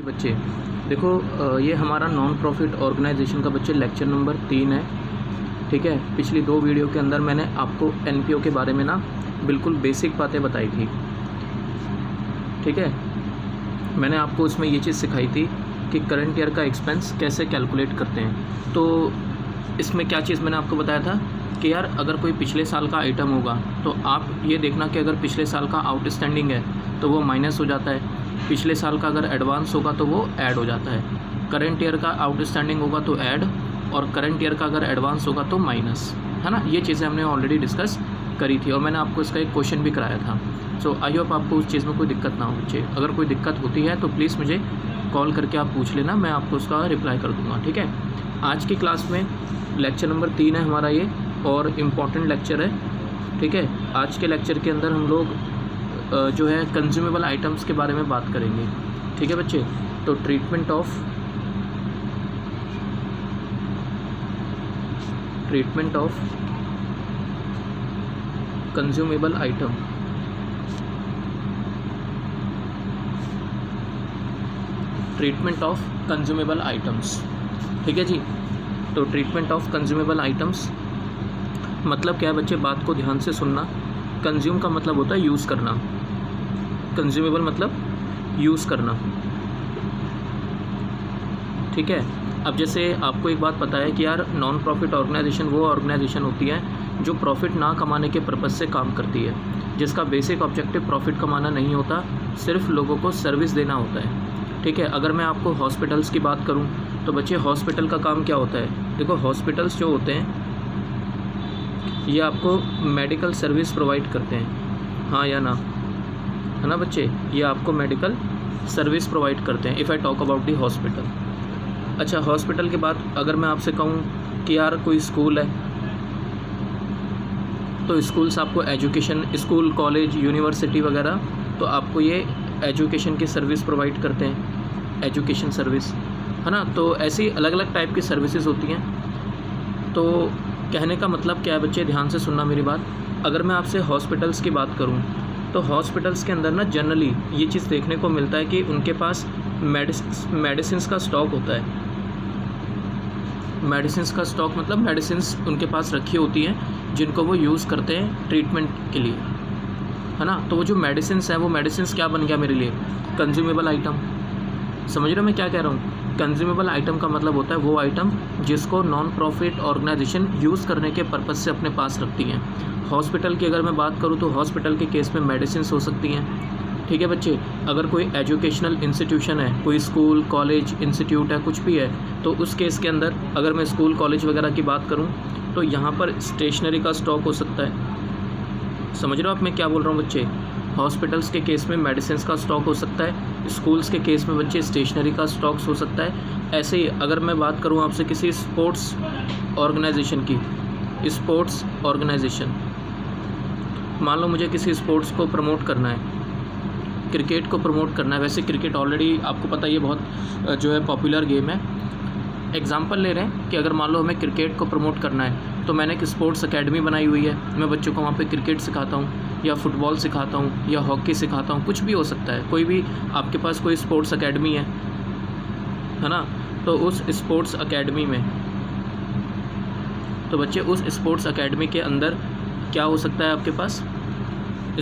बच्चे देखो, ये हमारा नॉन प्रॉफिट ऑर्गेनाइजेशन का बच्चे लेक्चर नंबर 3 है। ठीक है, पिछली 2 वीडियो के अंदर मैंने आपको एनपीओ के बारे में ना बिल्कुल बेसिक बातें बताई थी। ठीक है, मैंने आपको उसमें ये चीज़ सिखाई थी कि करंट ईयर का एक्सपेंस कैसे कैलकुलेट करते हैं। तो इसमें क्या चीज़ मैंने आपको बताया था कि यार अगर कोई पिछले साल का आइटम होगा तो आप ये देखना कि अगर पिछले साल का आउटस्टैंडिंग है तो वो माइनस हो जाता है, पिछले साल का अगर एडवांस होगा तो वो ऐड हो जाता है। करंट ईयर का आउटस्टैंडिंग होगा तो ऐड, और करंट ईयर का अगर एडवांस होगा तो माइनस, है ना। ये चीज़ें हमने ऑलरेडी डिस्कस करी थी और मैंने आपको इसका एक क्वेश्चन भी कराया था। सो आई होप आपको उस चीज़ में कोई दिक्कत ना हो बच्चे। अगर कोई दिक्कत होती है तो प्लीज़ मुझे कॉल करके आप पूछ लेना, मैं आपको उसका रिप्लाई कर दूँगा। ठीक है, आज की क्लास में लेक्चर नंबर 3 है हमारा ये, और इम्पॉर्टेंट लेक्चर है। ठीक है, आज के लेक्चर के अंदर हम लोग जो है कंज्यूमेबल आइटम्स के बारे में बात करेंगे। ठीक है बच्चे, तो treatment of consumable item. Treatment of consumable items. ठीक है जी, तो ट्रीटमेंट ऑफ कंज्यूमेबल आइटम्स मतलब क्या है बच्चे, बात को ध्यान से सुनना। कंज्यूम का मतलब होता है यूज़ करना, कंज्यूमेबल मतलब यूज़ करना। ठीक है, अब जैसे आपको एक बात पता है कि यार नॉन प्रॉफिट ऑर्गेनाइजेशन वो ऑर्गेनाइजेशन होती है जो प्रॉफिट ना कमाने के पर्पज़ से काम करती है, जिसका बेसिक ऑब्जेक्टिव प्रॉफिट कमाना नहीं होता, सिर्फ लोगों को सर्विस देना होता है। ठीक है, अगर मैं आपको हॉस्पिटल्स की बात करूं तो बच्चे हॉस्पिटल का काम क्या होता है। देखो, हॉस्पिटल्स जो होते हैं ये आपको मेडिकल सर्विस प्रोवाइड करते हैं, हाँ या ना, है ना बच्चे। ये आपको मेडिकल सर्विस प्रोवाइड करते हैं if I talk about the hospital. अच्छा, हॉस्पिटल के बाद अगर मैं आपसे कहूँ कि यार कोई स्कूल है, तो स्कूल्स आपको एजुकेशन, स्कूल कॉलेज यूनिवर्सिटी वगैरह, तो आपको ये एजुकेशन की सर्विस प्रोवाइड करते हैं, एजुकेशन सर्विस, है ना। तो ऐसी अलग अलग टाइप की सर्विसेज होती हैं। तो कहने का मतलब क्या है बच्चे, ध्यान से सुनना मेरी बात। अगर मैं आपसे हॉस्पिटल्स की बात करूं तो हॉस्पिटल्स के अंदर ना जनरली ये चीज़ देखने को मिलता है कि उनके पास मेडिसिन्स का स्टॉक होता है। मेडिसिन्स का स्टॉक मतलब मेडिसिन्स उनके पास रखी होती हैं जिनको वो यूज़ करते हैं ट्रीटमेंट के लिए, है ना। तो वो जो मेडिसिन्स हैं वो मेडिसिन्स क्या बन गया मेरे लिए, कंज्यूमेबल आइटम। समझ रहे हो मैं क्या कह रहा हूँ। कंज्यूमेबल आइटम का मतलब होता है वो आइटम जिसको नॉन प्रॉफिट ऑर्गेनाइजेशन यूज़ करने के पर्पज़ से अपने पास रखती हैं। हॉस्पिटल की अगर मैं बात करूँ तो हॉस्पिटल के केस में मेडिसिन्स हो सकती हैं। ठीक है बच्चे, अगर कोई एजुकेशनल इंस्टीट्यूशन है, कोई स्कूल कॉलेज इंस्टीट्यूट है, कुछ भी है, तो उस केस के अंदर अगर मैं स्कूल कॉलेज वगैरह की बात करूँ तो यहाँ पर स्टेशनरी का स्टॉक हो सकता है। समझ रहे हो आप मैं क्या बोल रहा हूँ बच्चे। हॉस्पिटल्स के केस में मेडिसिन्स का स्टॉक हो सकता है, स्कूल्स के केस में बच्चे स्टेशनरी का स्टॉक्स हो सकता है। ऐसे ही अगर मैं बात करूं आपसे किसी स्पोर्ट्स ऑर्गेनाइजेशन की, स्पोर्ट्स ऑर्गेनाइजेशन, मान लो मुझे किसी स्पोर्ट्स को प्रमोट करना है, क्रिकेट को प्रमोट करना है। वैसे क्रिकेट ऑलरेडी आपको पता है ये बहुत जो है पॉपुलर गेम है। एग्जाम्पल ले रहे हैं कि अगर मान लो हमें क्रिकेट को प्रमोट करना है तो मैंने एक स्पोर्ट्स अकेडमी बनाई हुई है, मैं बच्चों को वहाँ पे क्रिकेट सिखाता हूँ या फुटबॉल सिखाता हूँ या हॉकी सिखाता हूँ, कुछ भी हो सकता है। कोई भी आपके पास कोई स्पोर्ट्स अकेडमी है ना, तो उस स्पोर्ट्स अकेडमी में, तो बच्चे उस स्पोर्ट्स अकेडमी के अंदर क्या हो सकता है आपके पास,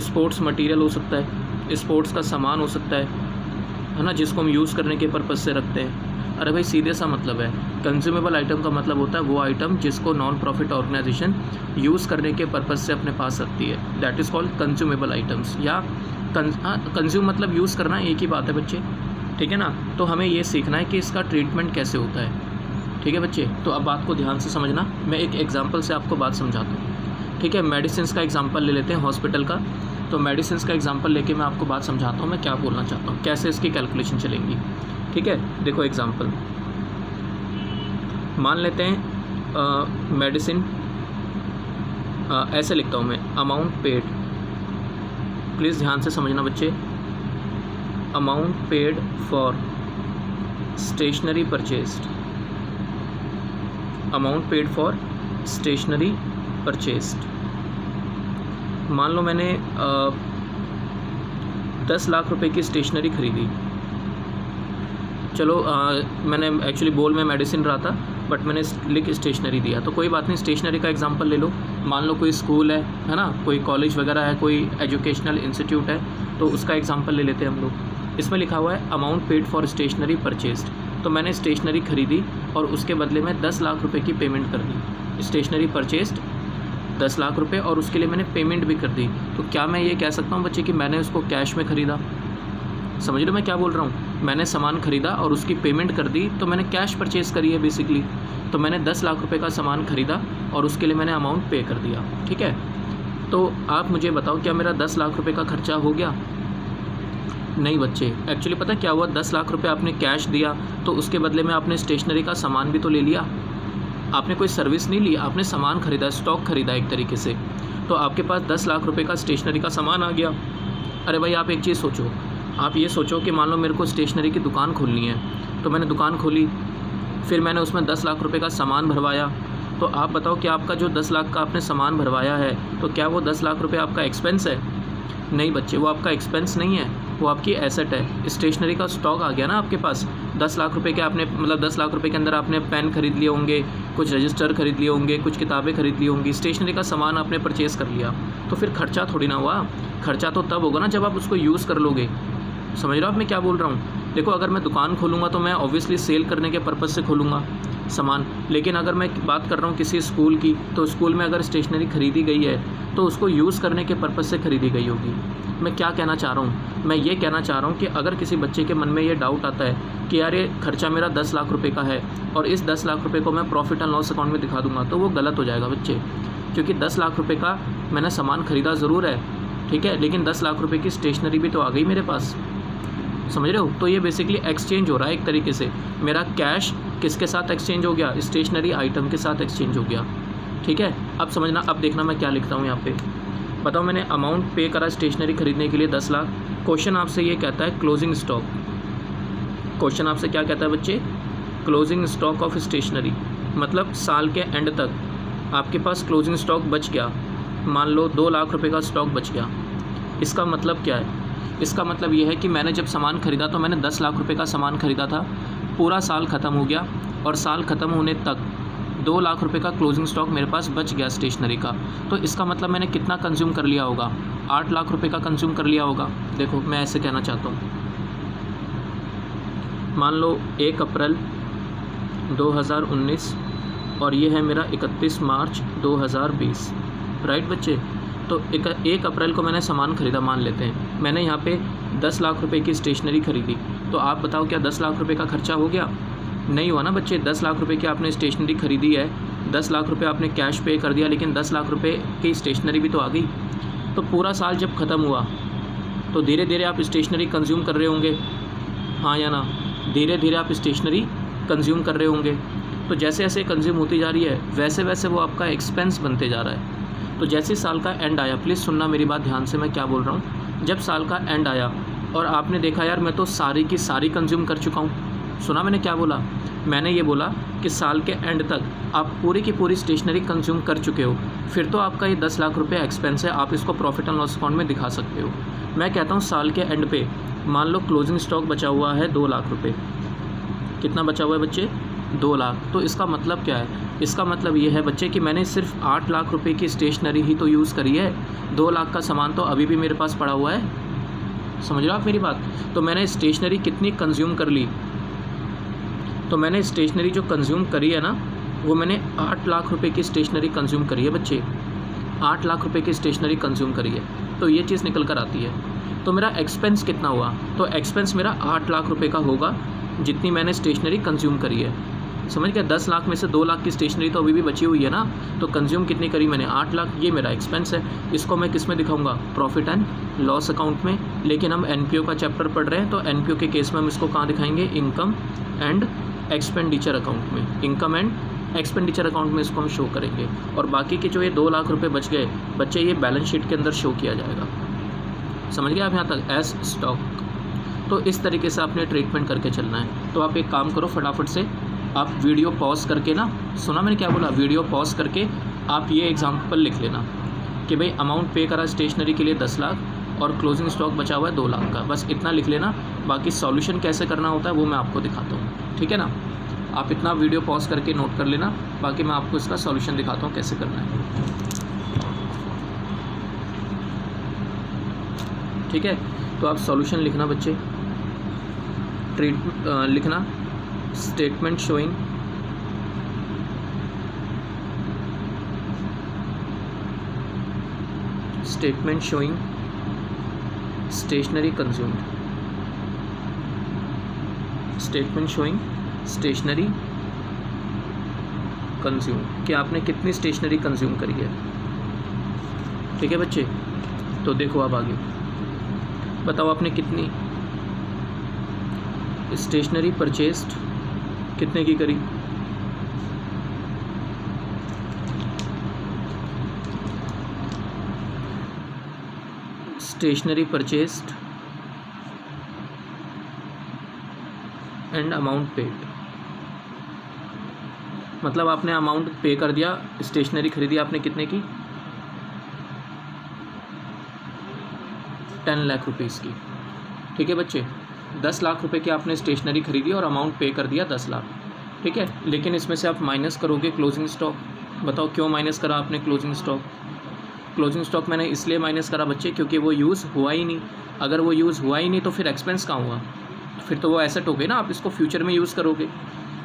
स्पोर्ट्स मटेरियल हो सकता है, स्पोर्ट्स का सामान हो सकता है ना, जिसको हम यूज़ करने के पर्पज़ से रखते हैं। अरे भाई सीधे सा मतलब है, कंज्यूमेबल आइटम का मतलब होता है वो आइटम जिसको नॉन प्रॉफिट ऑर्गेनाइजेशन यूज़ करने के पर्पज़ से अपने पास रखती है, that is called consumable items. या कंज्यूम मतलब यूज़ करना, एक ही बात है बच्चे। ठीक है ना, तो हमें ये सीखना है कि इसका ट्रीटमेंट कैसे होता है। ठीक है बच्चे, तो अब बात को ध्यान से समझना, मैं एक एग्जाम्पल से आपको बात समझाता हूँ। ठीक है, मेडिसिन्स का एग्जाम्पल ले लेते हैं हॉस्पिटल का। तो मेडिसिन्स का एग्जाम्पल लेके मैं आपको बात समझाता हूँ मैं क्या बोलना चाहता हूँ, कैसे इसकी कैलकुलेशन चलेंगी। ठीक है, देखो एग्जाम्पल मान लेते हैं मेडिसिन, ऐसे लिखता हूँ मैं, अमाउंट पेड, प्लीज़ ध्यान से समझना बच्चे, amount paid for stationery purchased, amount paid for stationery purchased. मान लो मैंने 10 लाख रुपए की स्टेशनरी खरीदी, चलो मैंने एक्चुअली बोल में मेडिसिन रहा था, बट मैंने लिख स्टेशनरी दिया, तो कोई बात नहीं, स्टेशनरी का एग्जांपल ले लो। मान लो कोई स्कूल है ना, कोई कॉलेज वगैरह है, कोई एजुकेशनल इंस्टीट्यूट है, तो उसका एग्जांपल ले लेते हैं हम लोग। इसमें लिखा हुआ है amount paid for stationery purchased, तो मैंने स्टेशनरी खरीदी और उसके बदले में 10 लाख रुपए की पेमेंट कर दी। स्टेशनरी परचेस्ड 10 लाख रुपए और उसके लिए मैंने पेमेंट भी कर दी। तो क्या मैं ये कह सकता हूँ बच्चे कि मैंने उसको कैश में ख़रीदा? समझ लो मैं क्या बोल रहा हूँ, मैंने सामान ख़रीदा और उसकी पेमेंट कर दी, तो मैंने कैश परचेज़ करी है बेसिकली। तो मैंने 10 लाख रुपए का सामान ख़रीदा और उसके लिए मैंने अमाउंट पे कर दिया, ठीक है। तो आप मुझे बताओ क्या मेरा 10 लाख रुपए का खर्चा हो गया? नहीं बच्चे, एक्चुअली पता क्या हुआ, 10 लाख रुपए आपने कैश दिया तो उसके बदले में आपने स्टेशनरी का सामान भी तो ले लिया। आपने कोई सर्विस नहीं ली, आपने सामान ख़रीदा, स्टॉक ख़रीदा एक तरीके से। तो आपके पास 10 लाख रुपए का स्टेशनरी का सामान आ गया। अरे भाई आप एक चीज़ सोचो, आप ये सोचो कि मान लो मेरे को स्टेशनरी की दुकान खोलनी है, तो मैंने दुकान खोली, फिर मैंने उसमें 10 लाख रुपए का सामान भरवाया। तो आप बताओ कि आपका जो 10 लाख का आपने सामान भरवाया है, तो क्या वो 10 लाख रुपए आपका एक्सपेंस है? नहीं बच्चे, वो आपका एक्सपेंस नहीं है, वो आपकी एसेट है। स्टेशनरी का स्टॉक आ गया ना आपके पास। 10 लाख रुपए के आपने, मतलब 10 लाख रुपए के अंदर आपने पेन खरीद लिए होंगे, कुछ रजिस्टर खरीद लिए होंगे, कुछ किताबें खरीद ली होंगी, स्टेशनरी का सामान आपने परचेज़ कर लिया। तो फिर खर्चा थोड़ी ना हुआ, खर्चा तो तब होगा ना जब आप उसको यूज़ कर लोगे। समझ रहे हो आप मैं क्या बोल रहा हूँ? देखो, अगर मैं दुकान खोलूँगा तो मैं ऑब्वियसली सेल करने के पर्पज़ से खोलूँगा सामान, लेकिन अगर मैं बात कर रहा हूँ किसी स्कूल की, तो स्कूल में अगर स्टेशनरी खरीदी गई है तो उसको यूज़ करने के पर्पज़ से खरीदी गई होगी। मैं क्या कहना चाह रहा हूँ? मैं ये कहना चाह रहा हूँ कि अगर किसी बच्चे के मन में ये डाउट आता है कि यार ये खर्चा मेरा 10 लाख रुपए का है और इस 10 लाख रुपए को मैं प्रॉफिट एंड लॉस अकाउंट में दिखा दूँगा, तो वो गलत हो जाएगा बच्चे। क्योंकि 10 लाख रुपये का मैंने सामान ख़रीदा ज़रूर है, ठीक है, लेकिन 10 लाख रुपये की स्टेशनरी भी तो आ गई मेरे पास। समझ रहे हो? तो ये बेसिकली एक्सचेंज हो रहा है एक तरीके से। मेरा कैश किसके साथ एक्सचेंज हो गया? स्टेशनरी आइटम के साथ एक्सचेंज हो गया, ठीक है। अब समझना, अब देखना मैं क्या लिखता हूँ यहाँ पे। बताओ, मैंने अमाउंट पे करा स्टेशनरी खरीदने के लिए 10 लाख। क्वेश्चन आपसे ये कहता है क्लोजिंग स्टॉक। क्वेश्चन आपसे क्या कहता है बच्चे? क्लोजिंग स्टॉक ऑफ स्टेशनरी, मतलब साल के एंड तक आपके पास क्लोजिंग स्टॉक बच गया। मान लो 2 लाख रुपए का स्टॉक बच गया। इसका मतलब क्या है? इसका मतलब ये है कि मैंने जब सामान ख़रीदा तो मैंने 10 लाख रुपए का सामान ख़रीदा था, पूरा साल ख़त्म हो गया और साल ख़त्म होने तक 2 लाख रुपए का क्लोजिंग स्टॉक मेरे पास बच गया स्टेशनरी का। तो इसका मतलब मैंने कितना कंज्यूम कर लिया होगा? 8 लाख रुपए का कंज्यूम कर लिया होगा। देखो, मैं ऐसे कहना चाहता हूँ, मान लो 1 अप्रैल 2019 और ये है मेरा 31 मार्च 2020, राइट बच्चे। तो 1 अप्रैल को मैंने सामान ख़रीदा, मान लेते हैं मैंने यहाँ पे 10 लाख रुपए की स्टेशनरी खरीदी। तो आप बताओ क्या 10 लाख रुपए का खर्चा हो गया? नहीं हुआ ना बच्चे। 10 लाख रुपए की आपने स्टेशनरी खरीदी है, 10 लाख रुपए आपने कैश पे कर दिया, लेकिन 10 लाख रुपए की स्टेशनरी भी तो आ गई। तो पूरा साल जब ख़त्म हुआ तो धीरे धीरे आप स्टेशनरी कंज्यूम कर रहे होंगे, हाँ या ना? धीरे धीरे आप स्टेशनरी कंज्यूम कर रहे होंगे। तो जैसे जैसे कंज्यूम होती जा रही है वैसे वैसे वो आपका एक्सपेंस बनते जा रहा है। तो जैसे साल का एंड आया, प्लीज़ सुनना मेरी बात ध्यान से, मैं क्या बोल रहा हूँ। जब साल का एंड आया और आपने देखा यार मैं तो सारी की सारी कंज्यूम कर चुका हूँ, सुना मैंने क्या बोला? मैंने ये बोला कि साल के एंड तक आप पूरी की पूरी स्टेशनरी कंज्यूम कर चुके हो, फिर तो आपका ये 10 लाख रुपये एक्सपेंस है, आप इसको प्रॉफिट एंड लॉस अकाउंट में दिखा सकते हो। मैं कहता हूँ साल के एंड पे मान लो क्लोजिंग स्टॉक बचा हुआ है 2 लाख रुपये। कितना बचा हुआ है बच्चे? 2 लाख। तो इसका मतलब क्या है? इसका मतलब ये है बच्चे कि मैंने सिर्फ 8 लाख रुपए की स्टेशनरी ही तो यूज़ करी है, 2 लाख का सामान तो अभी भी मेरे पास पड़ा हुआ है। समझ रहे हो आप मेरी बात? तो मैंने स्टेशनरी कितनी कंज्यूम कर ली? तो मैंने स्टेशनरी जो कंज्यूम करी है ना, वो मैंने 8 लाख रुपए की स्टेशनरी कंज्यूम करी है बच्चे। 8 लाख रुपए की स्टेशनरी कंज्यूम करी है, तो ये चीज़ निकल कर आती है। तो मेरा एक्सपेंस कितना हुआ? तो एक्सपेंस मेरा 8 लाख रुपए का होगा जितनी मैंने स्टेशनरी कंज्यूम करी है। समझ गया? 10 लाख में से 2 लाख की स्टेशनरी तो अभी भी बची हुई है ना, तो कंज्यूम कितनी करी मैंने? 8 लाख। ये मेरा एक्सपेंस है। इसको मैं किस में दिखाऊंगा? प्रॉफिट एंड लॉस अकाउंट में। लेकिन हम एनपीओ का चैप्टर पढ़ रहे हैं, तो एनपीओ के केस में हम इसको कहाँ दिखाएंगे? इनकम एंड एक्सपेंडिचर अकाउंट में। इनकम एंड एक्सपेंडिचर अकाउंट में इसको हम शो करेंगे। और बाकी के जो ये 2 लाख रुपये बच गए बच्चे, ये बैलेंस शीट के अंदर शो किया जाएगा। समझ गए आप यहाँ तक? As stock. तो इस तरीके से आपने ट्रीटमेंट करके चलना है। तो आप एक काम करो, फटाफट से आप वीडियो पॉज करके ना, सुना मैंने क्या बोला? वीडियो पॉज करके आप ये एग्जाम्पल लिख लेना कि भाई अमाउंट पे करा स्टेशनरी के लिए 10 लाख और क्लोजिंग स्टॉक बचा हुआ है 2 लाख का। बस इतना लिख लेना, बाकी सॉल्यूशन कैसे करना होता है वो मैं आपको दिखाता हूँ, ठीक है ना। आप इतना वीडियो पॉज करके नोट कर लेना, बाकी मैं आपको इसका सॉल्यूशन दिखाता हूँ कैसे करना है, ठीक है। तो आप सॉल्यूशन लिखना बच्चे, लिखना statement showing stationery consumed, statement showing stationery consume कि आपने कितनी स्टेशनरी कंज्यूम करी है, ठीक है बच्चे। तो देखो आप आगे बताओ आपने कितनी स्टेशनरी परचेस्ड कितने की करी, stationery purchased and amount paid, मतलब आपने अमाउंट पे कर दिया, स्टेशनरी खरीदी आपने कितने की, 10 लाख रुपीज़ की, ठीक है बच्चे। 10 लाख रुपए की आपने स्टेशनरी खरीदी और अमाउंट पे कर दिया 10 लाख, ठीक है। लेकिन इसमें से आप माइनस करोगे क्लोजिंग स्टॉक। बताओ क्यों माइनस करा आपने क्लोजिंग स्टॉक? क्लोजिंग स्टॉक मैंने इसलिए माइनस करा बच्चे क्योंकि वो यूज़ हुआ ही नहीं। अगर वो यूज़ हुआ ही नहीं तो फिर एक्सपेंस कहाँ हुआ, फिर तो वो एसेट हो गए ना, आप इसको फ्यूचर में यूज़ करोगे।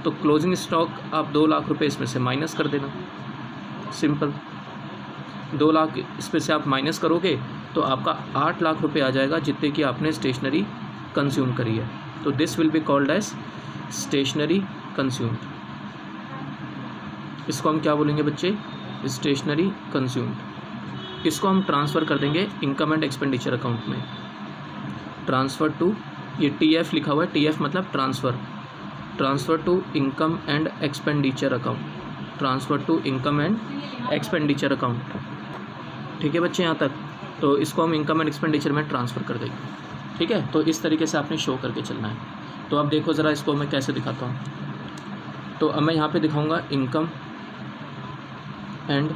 तो क्लोजिंग स्टॉक आप 2 लाख रुपए इसमें से माइनस कर देना, सिंपल। 2 लाख इसमें से आप माइनस करोगे तो आपका 8 लाख रुपए आ जाएगा जितने की आपने स्टेशनरी कंज्यूम करी है। तो this will be called as stationery consumed. इसको हम क्या बोलेंगे बच्चे? Stationery consumed. इसको हम ट्रांसफ़र कर देंगे इनकम एंड एक्सपेंडिचर अकाउंट में। ट्रांसफ़र टू, ये TF लिखा हुआ है, TF मतलब transfer to income and expenditure account, transfer to income and expenditure account, ठीक है बच्चे यहाँ तक। तो इसको हम इनकम एंड एक्सपेंडिचर में ट्रांसफ़र कर देंगे, ठीक है। तो इस तरीके से आपने शो करके चलना है। तो अब देखो ज़रा इसको मैं कैसे दिखाता हूँ। तो अब मैं यहाँ पे दिखाऊंगा income and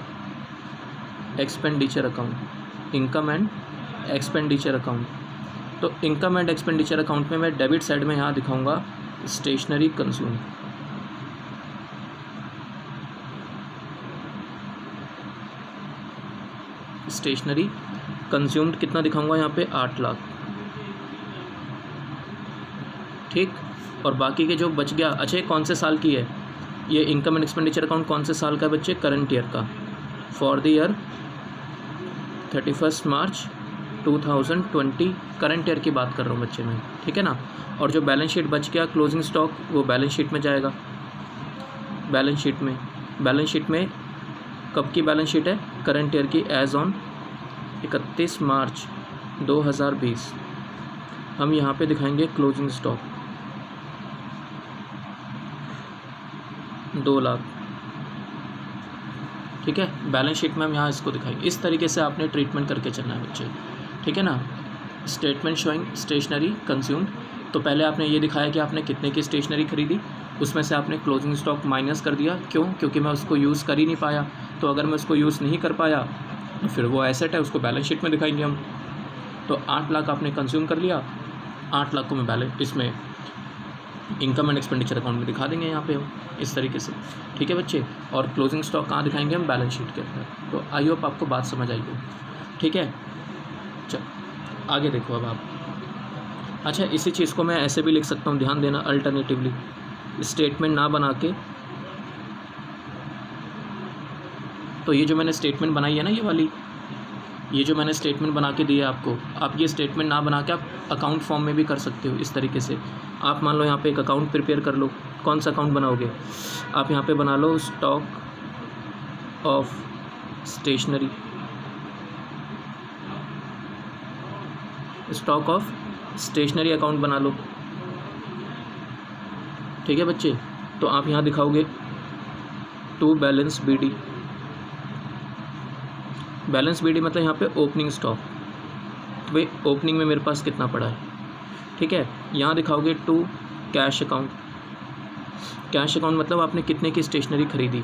expenditure account, income and expenditure account. तो इनकम एंड एक्सपेंडिचर अकाउंट में मैं डेबिट साइड में यहाँ दिखाऊंगा स्टेशनरी कंज्यूम, स्टेशनरी कंज्यूम्ड कितना दिखाऊंगा यहाँ पे? 8 लाख, ठीक। और बाकी के जो बच गया, अच्छा कौन से साल की है ये इनकम एंड एक्सपेंडिचर अकाउंट? कौन से साल का है बच्चे? करंट ईयर का, for the year 31 March 2020, current year की बात कर रहा हूँ बच्चे मैं, ठीक है ना। और जो बैलेंस शीट बच गया क्लोजिंग स्टॉक वो बैलेंस शीट में जाएगा। बैलेंस शीट में कब की बैलेंस शीट है? करंट ईयर की, एज ऑन 31 मार्च 2020। हम यहाँ पे दिखाएंगे क्लोजिंग स्टॉक 2 लाख, ठीक है। बैलेंस शीट में हम यहाँ इसको दिखाएंगे। इस तरीके से आपने ट्रीटमेंट करके चलना है बच्चे, ठीक है ना। Statement showing stationery consumed. तो पहले आपने ये दिखाया कि आपने कितने की स्टेशनरी खरीदी, उसमें से आपने क्लोजिंग स्टॉक माइनस कर दिया। क्यों? क्योंकि मैं उसको यूज़ कर ही नहीं पाया। तो अगर मैं उसको यूज़ नहीं कर पाया तो फिर वो एसेट है, उसको बैलेंस शीट में दिखाएंगे हम। तो 8 लाख आपने कंज्यूम कर लिया, 8 लाख को मैं बैलेंस इसमें इनकम एंड एक्सपेंडिचर अकाउंट में दिखा देंगे यहाँ पे हम, इस तरीके से, ठीक है बच्चे। और क्लोजिंग स्टॉक कहाँ दिखाएंगे हम? बैलेंस शीट के अंदर। तो आई होप आपको बात समझ आई हो, ठीक है। चल आगे देखो अब आप। अच्छा इसी चीज़ को मैं ऐसे भी लिख सकता हूँ, ध्यान देना, अल्टरनेटिवली स्टेटमेंट ना बना के। तो ये जो मैंने स्टेटमेंट बनाई है ना, ये वाली, ये जो मैंने स्टेटमेंट बना के दी है आपको, आप ये स्टेटमेंट ना बना के आप अकाउंट फॉर्म में भी कर सकते हो इस तरीके से। आप मान लो यहाँ पे एक अकाउंट प्रिपेयर कर लो। कौन सा अकाउंट बनाओगे आप? यहाँ पे बना लो stock of stationery, stock of stationery account बना लो, ठीक है बच्चे। तो आप यहाँ दिखाओगे to balance BD, balance BD मतलब यहाँ पे ओपनिंग स्टॉक, भाई ओपनिंग में मेरे पास कितना पड़ा है, ठीक है। यहाँ दिखाओगे to cash account, cash account मतलब आपने कितने की स्टेशनरी खरीदी।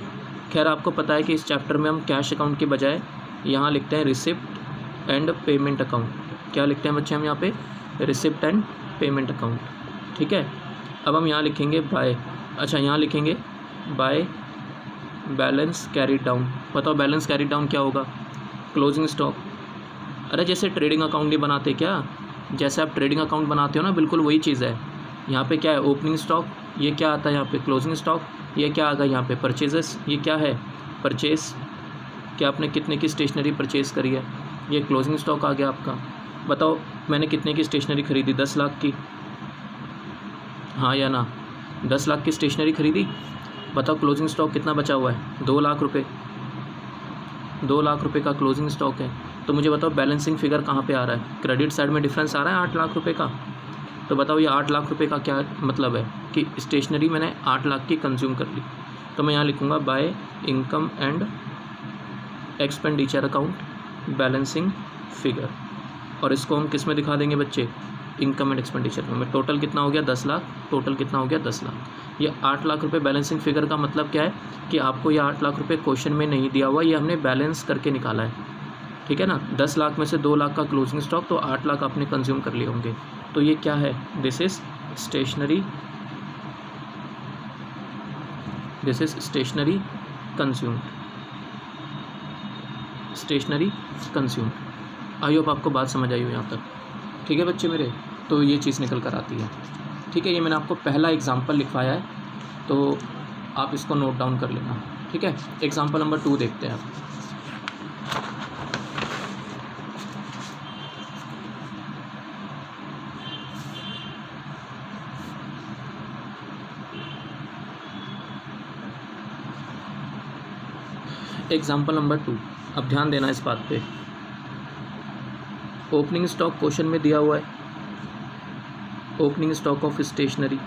खैर आपको पता है कि इस चैप्टर में हम कैश अकाउंट के बजाय यहाँ लिखते हैं रिसिप्ट एंड पेमेंट अकाउंट, क्या लिखते हैं बच्चे हम यहाँ पे, रिसिप्ट एंड पेमेंट अकाउंट। ठीक है, अब हम यहाँ लिखेंगे बाय, अच्छा यहाँ लिखेंगे बाय बैलेंस कैरी डाउन। बताओ बैलेंस कैरी डाउन क्या होगा, क्लोजिंग स्टॉक। अरे जैसे ट्रेडिंग अकाउंट नहीं बनाते क्या, जैसे आप ट्रेडिंग अकाउंट बनाते हो ना, बिल्कुल वही चीज़ है। यहाँ पे क्या है, ओपनिंग स्टॉक, ये क्या आता है यहाँ पे, क्लोजिंग स्टॉक, ये क्या आ गया यहाँ पे, परचेजेस, ये क्या है, परचेज, क्या आपने कितने की स्टेशनरी परचेज़ करी है, ये क्लोजिंग स्टॉक आ गया आपका। बताओ मैंने कितने की स्टेशनरी खरीदी, 10 लाख की, हाँ या ना, 10 लाख की स्टेशनरी खरीदी। बताओ क्लोजिंग स्टॉक कितना बचा हुआ है, 2 लाख रुपये, 2 लाख रुपये का क्लोजिंग स्टॉक है। तो मुझे बताओ बैलेंसिंग फिगर कहाँ पे आ रहा है, क्रेडिट साइड में डिफरेंस आ रहा है 8 लाख रुपये का। तो बताओ ये 8 लाख रुपये का क्या मतलब है कि स्टेशनरी मैंने 8 लाख की कंज्यूम कर ली। तो मैं यहाँ लिखूँगा by income and expenditure account balancing figure, और इसको हम किस में दिखा देंगे बच्चे, इनकम एंड एक्सपेंडिचर में। टोटल कितना हो गया 10 लाख, टोटल कितना हो गया 10 लाख। ये 8 लाख रुपए बैलेंसिंग फिगर का मतलब क्या है कि आपको ये 8 लाख रुपए क्वेश्चन में नहीं दिया हुआ, ये हमने बैलेंस करके निकाला है। ठीक है ना, 10 लाख में से 2 लाख का क्लोजिंग स्टॉक, तो 8 लाख आपने कंज्यूम कर लिए होंगे। तो ये क्या है, this is stationery, this is stationery consumed, stationery consumed. I hope आपको बात समझ आई हो यहाँ तक। ठीक है बच्चे मेरे, तो ये चीज़ निकल कर आती है। ठीक है, ये मैंने आपको पहला एग्जाम्पल लिखवाया है, तो आप इसको नोट डाउन कर लेना। ठीक है, एग्जाम्पल नंबर 2 देखते हैं आप। एग्जाम्पल नंबर 2, अब ध्यान देना इस बात पे। ओपनिंग स्टॉक क्वेश्चन में दिया हुआ है, opening stock of stationery,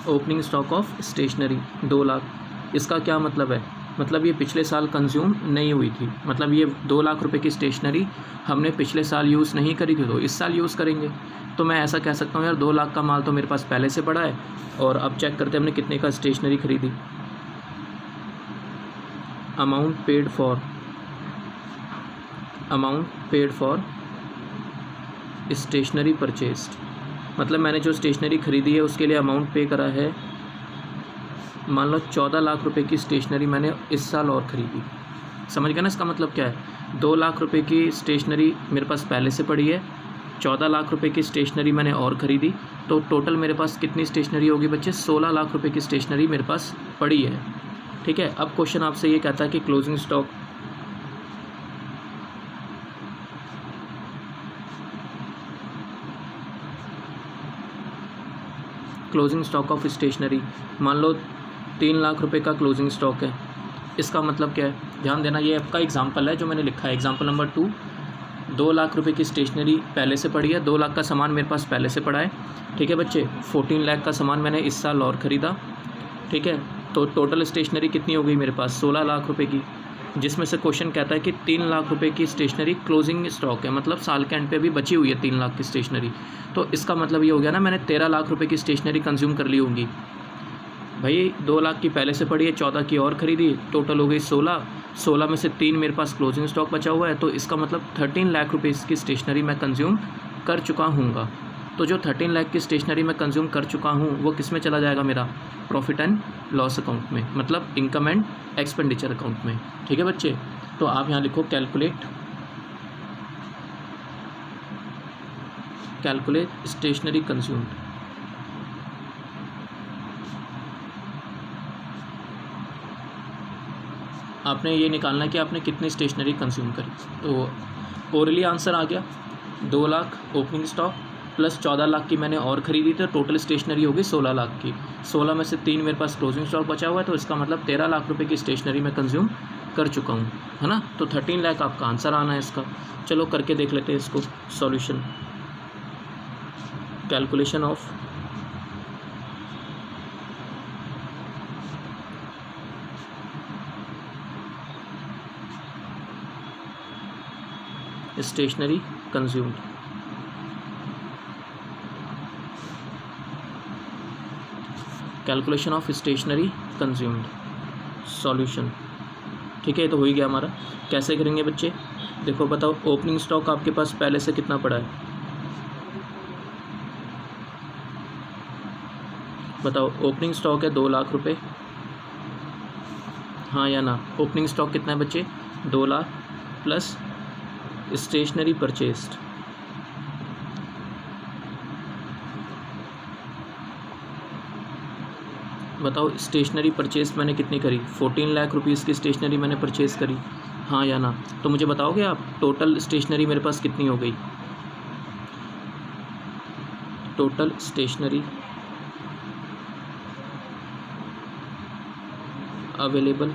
opening stock of stationery 2 lakh. इसका क्या मतलब है, मतलब ये पिछले साल कंज्यूम नहीं हुई थी, मतलब ये 2 लाख रुपए की स्टेशनरी हमने पिछले साल यूज़ नहीं करी थी, तो इस साल यूज़ करेंगे। तो मैं ऐसा कह सकता हूँ यार 2 लाख का माल तो मेरे पास पहले से पड़ा है, और अब चेक करते हैं हमने कितने का स्टेशनरी खरीदी। Amount paid for, amount paid for stationery purchased, मतलब मैंने जो स्टेशनरी खरीदी है उसके लिए अमाउंट पे करा है। मान लो 14 लाख रुपए की स्टेशनरी मैंने इस साल और ख़रीदी। समझ गया ना इसका मतलब क्या है, 2 लाख रुपए की स्टेशनरी मेरे पास पहले से पड़ी है, 14 लाख रुपए की स्टेशनरी मैंने और ख़रीदी, तो टोटल मेरे पास कितनी स्टेशनरी होगी बच्चे, 16 लाख रुपए की स्टेशनरी मेरे पास पड़ी है। ठीक है, अब क्वेश्चन आपसे ये कहता है कि closing stock, closing stock of stationery, मान लो 3 लाख रुपए का क्लोजिंग स्टॉक है। इसका मतलब क्या है, ध्यान देना, ये आपका एग्जांपल है जो मैंने लिखा है, एग्जांपल नंबर 2। 2 लाख रुपए की स्टेशनरी पहले से पड़ी है, 2 लाख का सामान मेरे पास पहले से पड़ा है। ठीक है बच्चे, 14 लाख का सामान मैंने इस साल और ख़रीदा। ठीक है, तो टोटल स्टेशनरी कितनी हो गई मेरे पास, 16 लाख रुपए की, जिसमें से क्वेश्चन कहता है कि 3 लाख रुपए की स्टेशनरी क्लोजिंग स्टॉक है, मतलब साल के एंड पे भी बची हुई है 3 लाख की स्टेशनरी। तो इसका मतलब ये हो गया ना, मैंने 13 लाख रुपए की स्टेशनरी कंज्यूम कर ली होगी। भाई 2 लाख की पहले से पड़ी है, 14 की और ख़रीदी, टोटल हो गई 16, 16 में से 3 मेरे पास क्लोजिंग स्टॉक बचा हुआ है, तो इसका मतलब 13 लाख रुपये की स्टेशनरी मैं कंज्यूम कर चुका हूँगा। तो जो 13 लाख की स्टेशनरी मैं कंज्यूम कर चुका हूँ वो किस में चला जाएगा, मेरा प्रॉफिट एंड लॉस अकाउंट में, मतलब इनकम एंड एक्सपेंडिचर अकाउंट में। ठीक है बच्चे, तो आप यहाँ लिखो कैलकुलेट, कैलकुलेट स्टेशनरी कंज्यूम्ड। आपने ये निकालना है कि आपने कितनी स्टेशनरी कंज्यूम करी। तो ओरली आंसर आ गया, 2 lakh opening stock plus 14 lakh की मैंने और ख़रीदी, तो टोटल स्टेशनरी होगी 16 लाख की। 16 में से 3 मेरे पास क्लोजिंग स्टॉक बचा हुआ है, तो इसका मतलब 13 लाख रुपए की स्टेशनरी मैं कंज्यूम कर चुका हूँ, है ना। तो 13 लाख आपका आंसर आना है इसका। चलो करके देख लेते हैं इसको solution. Calculation of stationery consumed. Calculation of stationery consumed solution. ठीक है, ये तो हो ही गया हमारा। कैसे करेंगे बच्चे, देखो बताओ, ओपनिंग स्टॉक आपके पास पहले से कितना पड़ा है? बताओ, ओपनिंग स्टॉक है 2 लाख रुपए, हाँ या ना? ओपनिंग स्टॉक कितना है बच्चे? 2 लाख प्लस स्टेशनरी परचेस्ड, बताओ स्टेशनरी परचेज मैंने कितनी करी? 14 लाख रुपीज़ की स्टेशनरी मैंने परचेज़ करी, हाँ या ना? तो मुझे बताओगे आप टोटल स्टेशनरी मेरे पास कितनी हो गई? Total stationery available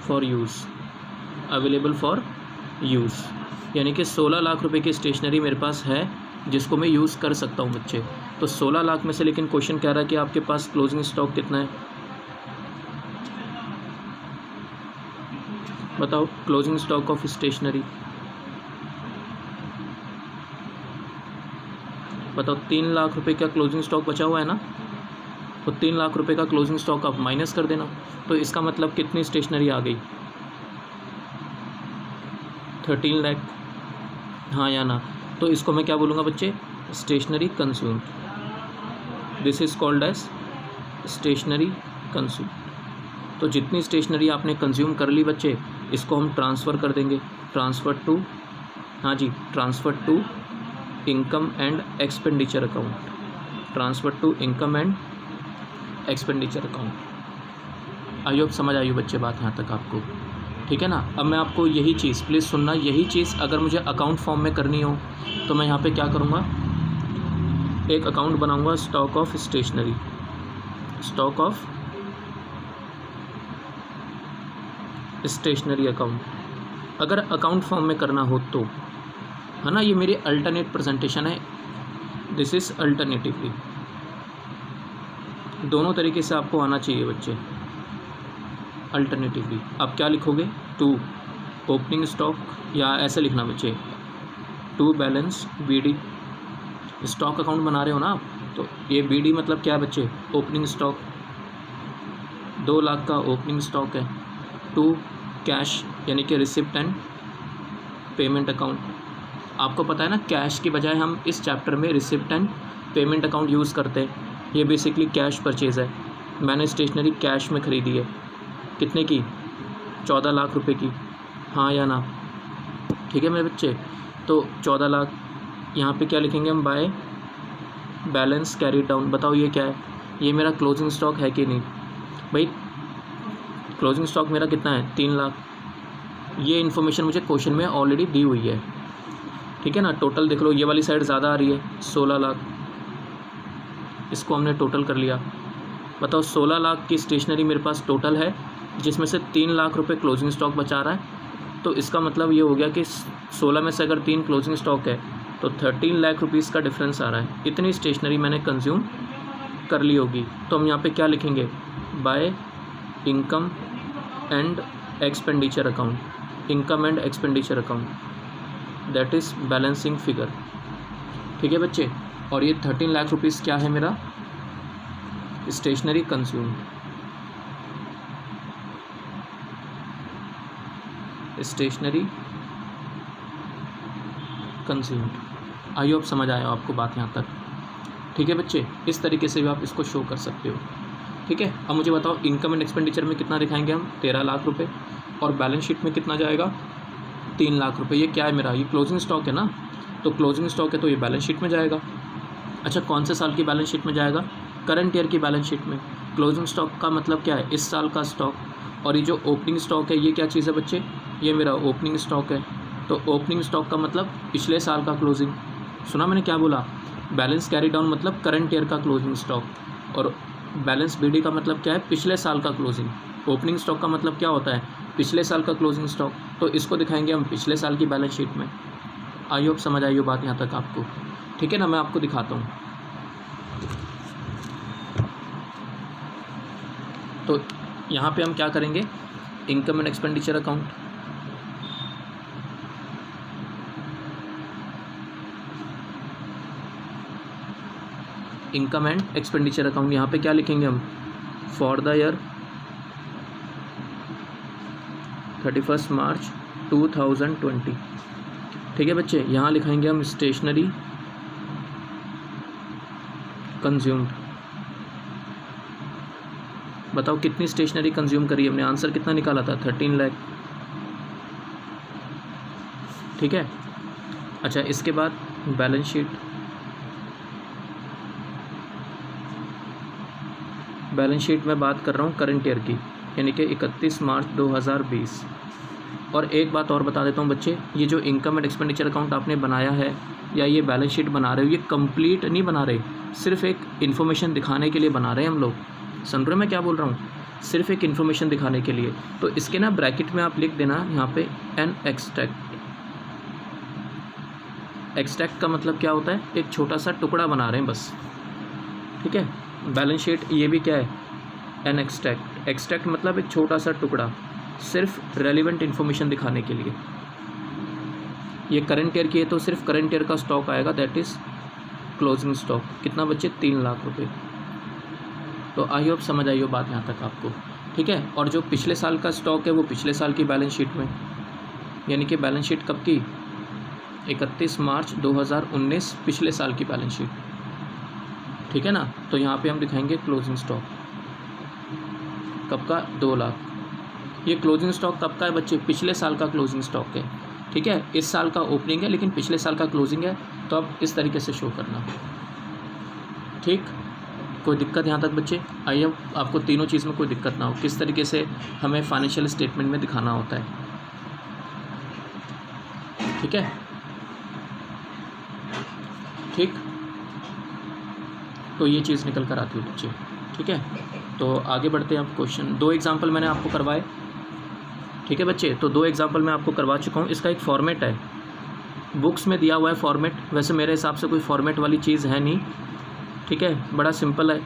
for use, available for use, यानी कि 16 लाख रुपए की स्टेशनरी मेरे पास है जिसको मैं यूज़ कर सकता हूँ बच्चे। तो 16 लाख में से लेकिन क्वेश्चन कह रहा है कि आपके पास क्लोजिंग स्टॉक कितना है? बताओ, क्लोजिंग स्टॉक ऑफ स्टेशनरी बताओ। 3 लाख रुपए का क्लोजिंग स्टॉक बचा हुआ है ना, तो 3 लाख रुपए का क्लोजिंग स्टॉक आप माइनस कर देना। तो इसका मतलब कितनी स्टेशनरी आ गई? 13 लाख, हाँ या ना? तो इसको मैं क्या बोलूँगा बच्चे? Stationery consumed, this is called as stationery consume. तो जितनी स्टेशनरी आपने कंज्यूम कर ली बच्चे, इसको हम ट्रांसफ़र कर देंगे, ट्रांसफ़र टू, हाँ जी, transfer to income and expenditure account, transfer to income and expenditure account. I hope समझ आई हो बच्चे बात यहाँ तक आपको, ठीक है ना? अब मैं आपको यही चीज़, प्लीज़ सुनना, यही चीज़ अगर मुझे अकाउंट फॉर्म में करनी हो तो मैं यहाँ पे क्या करूँगा? एक अकाउंट बनाऊँगा, stock of stationery, stock of stationery account. अगर अकाउंट फॉर्म में करना हो तो, है ना? ये मेरी अल्टरनेट प्रेजेंटेशन है, दिस इज़ अल्टरनेटिवली। दोनों तरीके से आपको आना चाहिए बच्चे। अल्टरनेटिवली आप क्या लिखोगे? टू ओपनिंग स्टॉक, या ऐसे लिखना बच्चे, to balance b d. Stock account बना रहे हो ना आप, तो ये बीडी मतलब क्या है बच्चे? ओपनिंग स्टॉक, 2 लाख का ओपनिंग स्टॉक है। टू कैश, यानी कि रिसिप्ट एंड पेमेंट अकाउंट। आपको पता है ना, कैश की बजाय हम इस चैप्टर में receipt and payment account use करते हैं। ये बेसिकली कैश परचेज़ है, मैंने स्टेशनरी कैश में ख़रीदी है, कितने की? 14 लाख रुपए की, हाँ या ना? ठीक है मेरे बच्चे, तो 14 लाख यहाँ पे क्या लिखेंगे हम? By balance carry down. बताओ ये क्या है? ये मेरा क्लोजिंग स्टॉक है कि नहीं भाई? क्लोजिंग स्टॉक मेरा कितना है? 3 लाख। ये इन्फॉर्मेशन मुझे क्वेश्चन में ऑलरेडी दी हुई है, ठीक है ना? टोटल देख लो, ये वाली साइड ज़्यादा आ रही है, 16 लाख, इसको हमने टोटल कर लिया। बताओ 16 लाख की स्टेशनरी मेरे पास टोटल है, जिसमें से 3 लाख रुपए क्लोजिंग स्टॉक बचा रहा है। तो इसका मतलब ये हो गया कि 16 में से अगर 3 क्लोजिंग स्टॉक है तो 13 लाख रुपीज़ का डिफरेंस आ रहा है। इतनी स्टेशनरी मैंने कंज्यूम कर ली होगी। तो हम यहाँ पे क्या लिखेंगे? By income and expenditure account, income and expenditure account, that is balancing figure, ठीक है बच्चे? और ये 13 लाख रुपीज़ क्या है मेरा? Stationery consume, stationery consumed. I hope समझ आया आपको बात यहाँ तक, ठीक है बच्चे? इस तरीके से भी आप इसको शो कर सकते हो, ठीक है? अब मुझे बताओ, इनकम एंड एक्सपेंडिचर में कितना दिखाएंगे हम? 13 लाख रुपए, और बैलेंस शीट में कितना जाएगा? 3 लाख रुपए। ये क्या है मेरा? ये क्लोजिंग स्टॉक है ना, तो क्लोजिंग स्टॉक है तो ये बैलेंस शीट में जाएगा। अच्छा, कौन से साल की बैलेंस शीट में जाएगा? करंट ईयर की बैलेंस शीट में। क्लोजिंग स्टॉक का मतलब क्या है? इस साल का स्टॉक। और ये जो ओपनिंग स्टॉक है, ये क्या चीज़ है बच्चे? ये मेरा ओपनिंग स्टॉक है। तो ओपनिंग स्टॉक का मतलब पिछले साल का क्लोजिंग। सुना मैंने क्या बोला? बैलेंस कैरी डाउन मतलब करंट ईयर का क्लोजिंग स्टॉक, और बैलेंस बीडी का मतलब क्या है? पिछले साल का क्लोजिंग। ओपनिंग स्टॉक का मतलब क्या होता है? पिछले साल का क्लोजिंग स्टॉक। तो इसको दिखाएंगे हम पिछले साल की बैलेंस शीट में। आई होप समझ आई हो बात यहाँ तक आपको, ठीक है ना? मैं आपको दिखाता हूँ। तो यहाँ पे हम क्या करेंगे? Income and expenditure account, income and expenditure account. यहाँ पे क्या लिखेंगे हम? फॉर द ईयर 31 मार्च 2020। ठीक है बच्चे, यहाँ लिखाएंगे हम स्टेशनरी कंज्यूम्ड। बताओ कितनी स्टेशनरी कंज्यूम करी हमने, आंसर कितना निकाला था? 13 लाख। ठीक है। अच्छा, इसके बाद बैलेंस शीट। बैलेंस शीट में बात कर रहा हूँ करंट ईयर की, यानी कि 31 मार्च 2020। और एक बात और बता देता हूँ बच्चे, ये जो इनकम एंड एक्सपेंडिचर अकाउंट आपने बनाया है या ये बैलेंस शीट बना रहे हो, ये कंप्लीट नहीं बना रहे, सिर्फ एक इन्फॉर्मेशन दिखाने के लिए बना रहे हैं हम लोग। सुन रहे हो मैं क्या बोल रहा हूँ? सिर्फ एक इन्फॉर्मेशन दिखाने के लिए। तो इसके ना ब्रैकेट में आप लिख देना यहाँ पे एन एक्सट्रैक्ट। एक्सट्रैक्ट का मतलब क्या होता है? एक छोटा सा टुकड़ा बना रहे हैं बस। ठीक है। बैलेंस शीट ये भी क्या है? An extract. एक्सट्रैक्ट मतलब एक छोटा सा टुकड़ा, सिर्फ रेलिवेंट इन्फॉर्मेशन दिखाने के लिए। ये करंट ईयर की है तो सिर्फ करंट ईयर का स्टॉक आएगा, दैट इज़ क्लोजिंग स्टॉक। कितना बच्चे? 3 लाख रुपए। तो आई होप समझ आई हो बात यहाँ तक आपको। ठीक है। और जो पिछले साल का स्टॉक है वो पिछले साल की बैलेंस शीट में, यानी कि बैलेंस शीट कब की? 31 मार्च 2019, पिछले साल की बैलेंस शीट। ठीक है ना। तो यहाँ पे हम दिखाएंगे क्लोजिंग स्टॉक कब का? 2 लाख। ये क्लोजिंग स्टॉक कब का है बच्चे? पिछले साल का क्लोजिंग स्टॉक है। ठीक है। इस साल का ओपनिंग है लेकिन पिछले साल का क्लोजिंग है, तो अब इस तरीके से शो करना। ठीक। कोई दिक्कत यहाँ तक बच्चे? आइए आपको तीनों चीज़ में कोई दिक्कत ना हो, किस तरीके से हमें फाइनेंशियल स्टेटमेंट में दिखाना होता है। ठीक है। ठीक। तो ये चीज़ निकल कर आती है बच्चे। ठीक है। तो आगे बढ़ते हैं आप। क्वेश्चन 2 एग्जाम्पल मैंने आपको करवाए। ठीक है बच्चे। तो 2 एग्जाम्पल मैं आपको करवा चुका हूँ। इसका एक फॉर्मेट है, बुक्स में दिया हुआ है फॉर्मेट। वैसे मेरे हिसाब से कोई फॉर्मेट वाली चीज़ है नहीं। ठीक है। बड़ा सिंपल है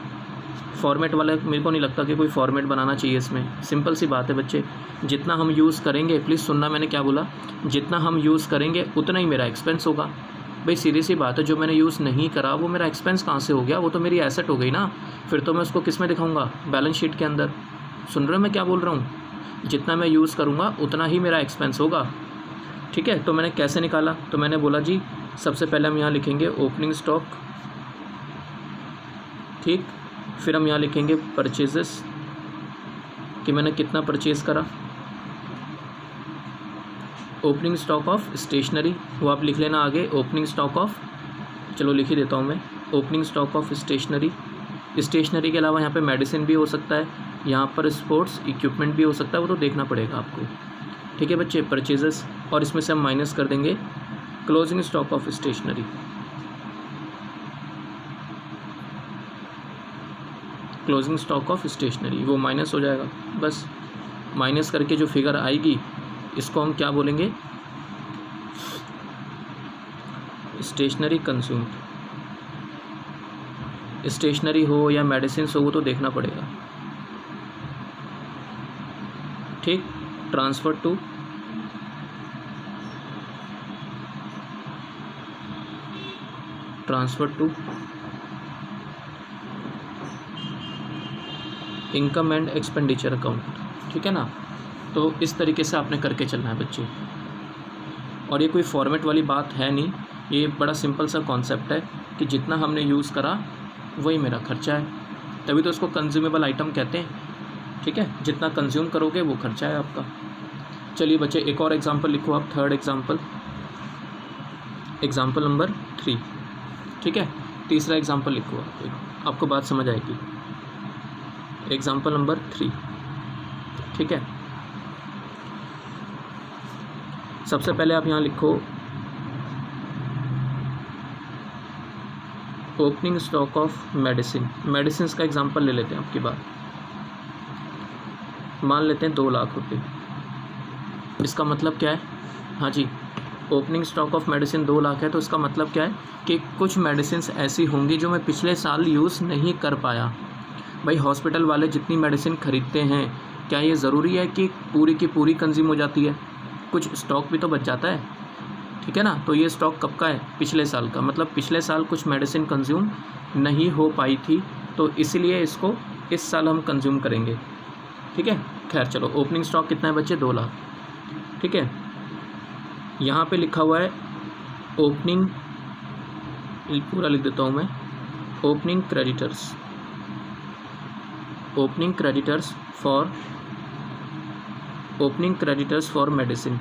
फॉर्मेट वाला, मेरे को नहीं लगता कि कोई फॉर्मेट बनाना चाहिए इसमें। सिंपल सी बात है बच्चे, जितना हम यूज़ करेंगे, प्लीज़ सुनना मैंने क्या बोला, जितना हम यूज़ करेंगे उतना ही मेरा एक्सपेंस होगा। भाई सीधी सी बात है, जो मैंने यूज़ नहीं करा वो मेरा एक्सपेंस कहाँ से हो गया? वो तो मेरी एसेट हो गई ना। फिर तो मैं उसको किस में दिखाऊंगा? बैलेंस शीट के अंदर। सुन रहे हो मैं क्या बोल रहा हूँ? जितना मैं यूज़ करूँगा उतना ही मेरा एक्सपेंस होगा। ठीक है। तो मैंने कैसे निकाला? तो मैंने बोला जी सबसे पहले हम यहाँ लिखेंगे ओपनिंग स्टॉक। ठीक। फिर हम यहाँ लिखेंगे परचेजेस, कि मैंने कितना परचेज़ करा। ओपनिंग स्टॉक ऑफ स्टेशनरी, वो आप लिख लेना आगे। ओपनिंग स्टॉक ऑफ, चलो लिख ही देता हूँ मैं, opening stock of stationery. Stationery के अलावा यहाँ पे मेडिसिन भी हो सकता है, यहाँ पर स्पोर्ट्स इक्विपमेंट भी हो सकता है, वो तो देखना पड़ेगा आपको। ठीक है बच्चे। परचेजेस, और इसमें से हम माइनस कर देंगे closing stock of stationery. Closing stock of stationery वो माइनस हो जाएगा। बस माइनस करके जो फिगर आएगी इसको हम क्या बोलेंगे? Stationery consumed. स्टेशनरी हो या मेडिसिन हो वो तो देखना पड़ेगा। ठीक। Transfer to income and expenditure account. ठीक है ना। तो इस तरीके से आपने करके चलना है बच्चे। और ये कोई फॉर्मेट वाली बात है नहीं, ये बड़ा सिंपल सा कॉन्सेप्ट है कि जितना हमने यूज़ करा वही मेरा खर्चा है, तभी तो इसको कंज्यूमेबल आइटम कहते हैं। ठीक है। जितना कंज्यूम करोगे वो खर्चा है आपका। चलिए बच्चे एक और एग्जांपल लिखो आप, 3rd एग्जांपल, एग्जांपल नंबर 3। ठीक है। तीसरा एग्जांपल लिखो आप, आपको बात समझ आएगी। Example number 3। ठीक है। सबसे पहले आप यहाँ लिखो opening stock of medicine. Medicine का एग्जांपल ले लेते हैं आपकी बात, मान लेते हैं 2 लाख रुपए। इसका मतलब क्या है? हाँ जी, opening stock of medicine 2 lakh है, तो इसका मतलब क्या है कि कुछ मेडिसिन ऐसी होंगी जो मैं पिछले साल यूज़ नहीं कर पाया। भाई हॉस्पिटल वाले जितनी मेडिसिन खरीदते हैं, क्या ये ज़रूरी है कि पूरी की पूरी कंज्यूम हो जाती है? कुछ स्टॉक भी तो बच जाता है। ठीक है ना। तो ये स्टॉक कब का है? पिछले साल का। मतलब पिछले साल कुछ मेडिसिन कंज्यूम नहीं हो पाई थी, तो इसलिए इसको इस साल हम कंज्यूम करेंगे। ठीक है। खैर चलो, ओपनिंग स्टॉक कितना है बच्चे? 2 लाख। ठीक है, यहाँ पे लिखा हुआ है ओपनिंग, पूरा लिख देता हूँ मैं, opening creditors, opening creditors for medicine,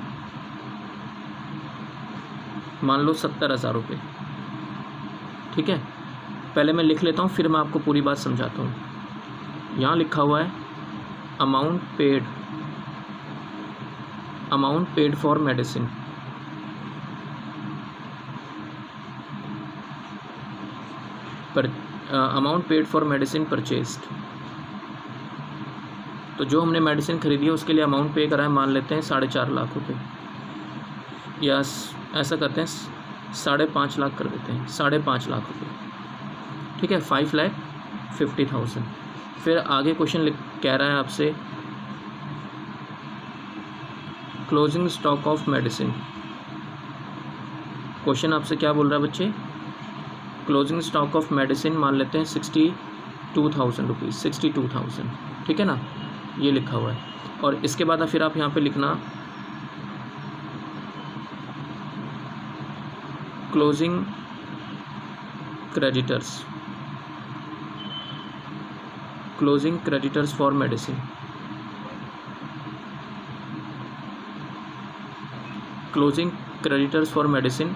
मान लो 70,000 रुपये। ठीक है, पहले मैं लिख लेता हूँ फिर मैं आपको पूरी बात समझाता हूँ। यहाँ लिखा हुआ है amount paid for medicine, amount paid for medicine purchased. तो जो हमने मेडिसिन खरीदी है उसके लिए अमाउंट पे करा है, मान लेते हैं 4.5 लाख रुपए, या ऐसा करते हैं 5.5 लाख कर देते हैं, 5.5 लाख रुपए। ठीक है, 5,50,000। फिर आगे क्वेश्चन कह रहा है आपसे closing stock of medicine. Question आपसे क्या बोल रहा है बच्चे, क्लोजिंग स्टॉक ऑफ मेडिसिन मान लेते हैं 62,000 रुपीज़, 62,000। ठीक है ना, ये लिखा हुआ है। और इसके बाद फिर आप यहाँ पे लिखना closing creditors for medicine, closing creditors for medicine,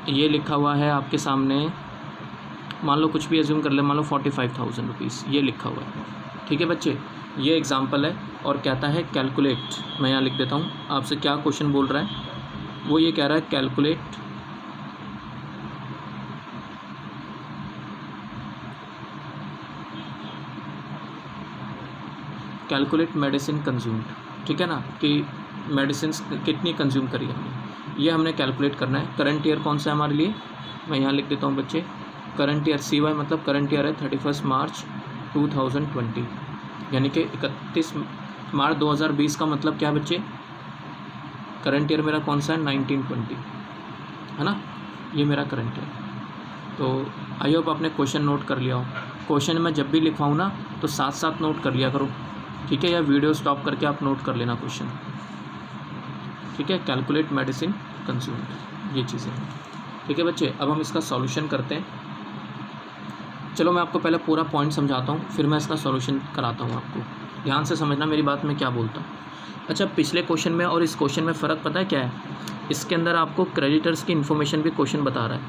ये लिखा हुआ है आपके सामने। मान लो कुछ भी एज्यूम कर ले, मान लो 45,000 रुपीज़, ये लिखा हुआ है। ठीक है बच्चे, ये एग्जाम्पल है और कहता है कैलकुलेट। मैं यहाँ लिख देता हूँ, आपसे क्या क्वेश्चन बोल रहा है, वो ये कह रहा है कैलकुलेट मेडिसिन कंज्यूम्ड। ठीक है ना, कि मेडिसिन कितनी कंज्यूम करी हमने, ये हमने कैलकुलेट करना है। करंट ईयर कौन सा है हमारे लिए, मैं यहाँ लिख देता हूँ बच्चे, करंट ईयर CY मतलब करंट ईयर है 31 मार्च 2020, यानी कि 31 मार्च 2020 का मतलब क्या है बच्चे, करंट ईयर मेरा कौन सा है 1920, है ना, ये मेरा करंट ईयर। तो आई होप आपने क्वेश्चन नोट कर लिया हो। क्वेश्चन मैं जब भी लिखवाऊँ ना तो साथ साथ नोट कर लिया करो, ठीक है, या वीडियो स्टॉप करके आप नोट कर लेना क्वेश्चन। ठीक है, कैलकुलेट मेडिसिन कंज्यूम्ड, ये चीज़ें। ठीक है बच्चे, अब हम इसका सॉल्यूशन करते हैं। चलो मैं आपको पहले पूरा पॉइंट समझाता हूँ, फिर मैं इसका सॉल्यूशन कराता हूँ। आपको ध्यान से समझना मेरी बात, मैं क्या बोलता हूँ। अच्छा, पिछले क्वेश्चन में और इस क्वेश्चन में फ़र्क पता है क्या है, इसके अंदर आपको क्रेडिटर्स की इन्फॉर्मेशन भी क्वेश्चन बता रहा है।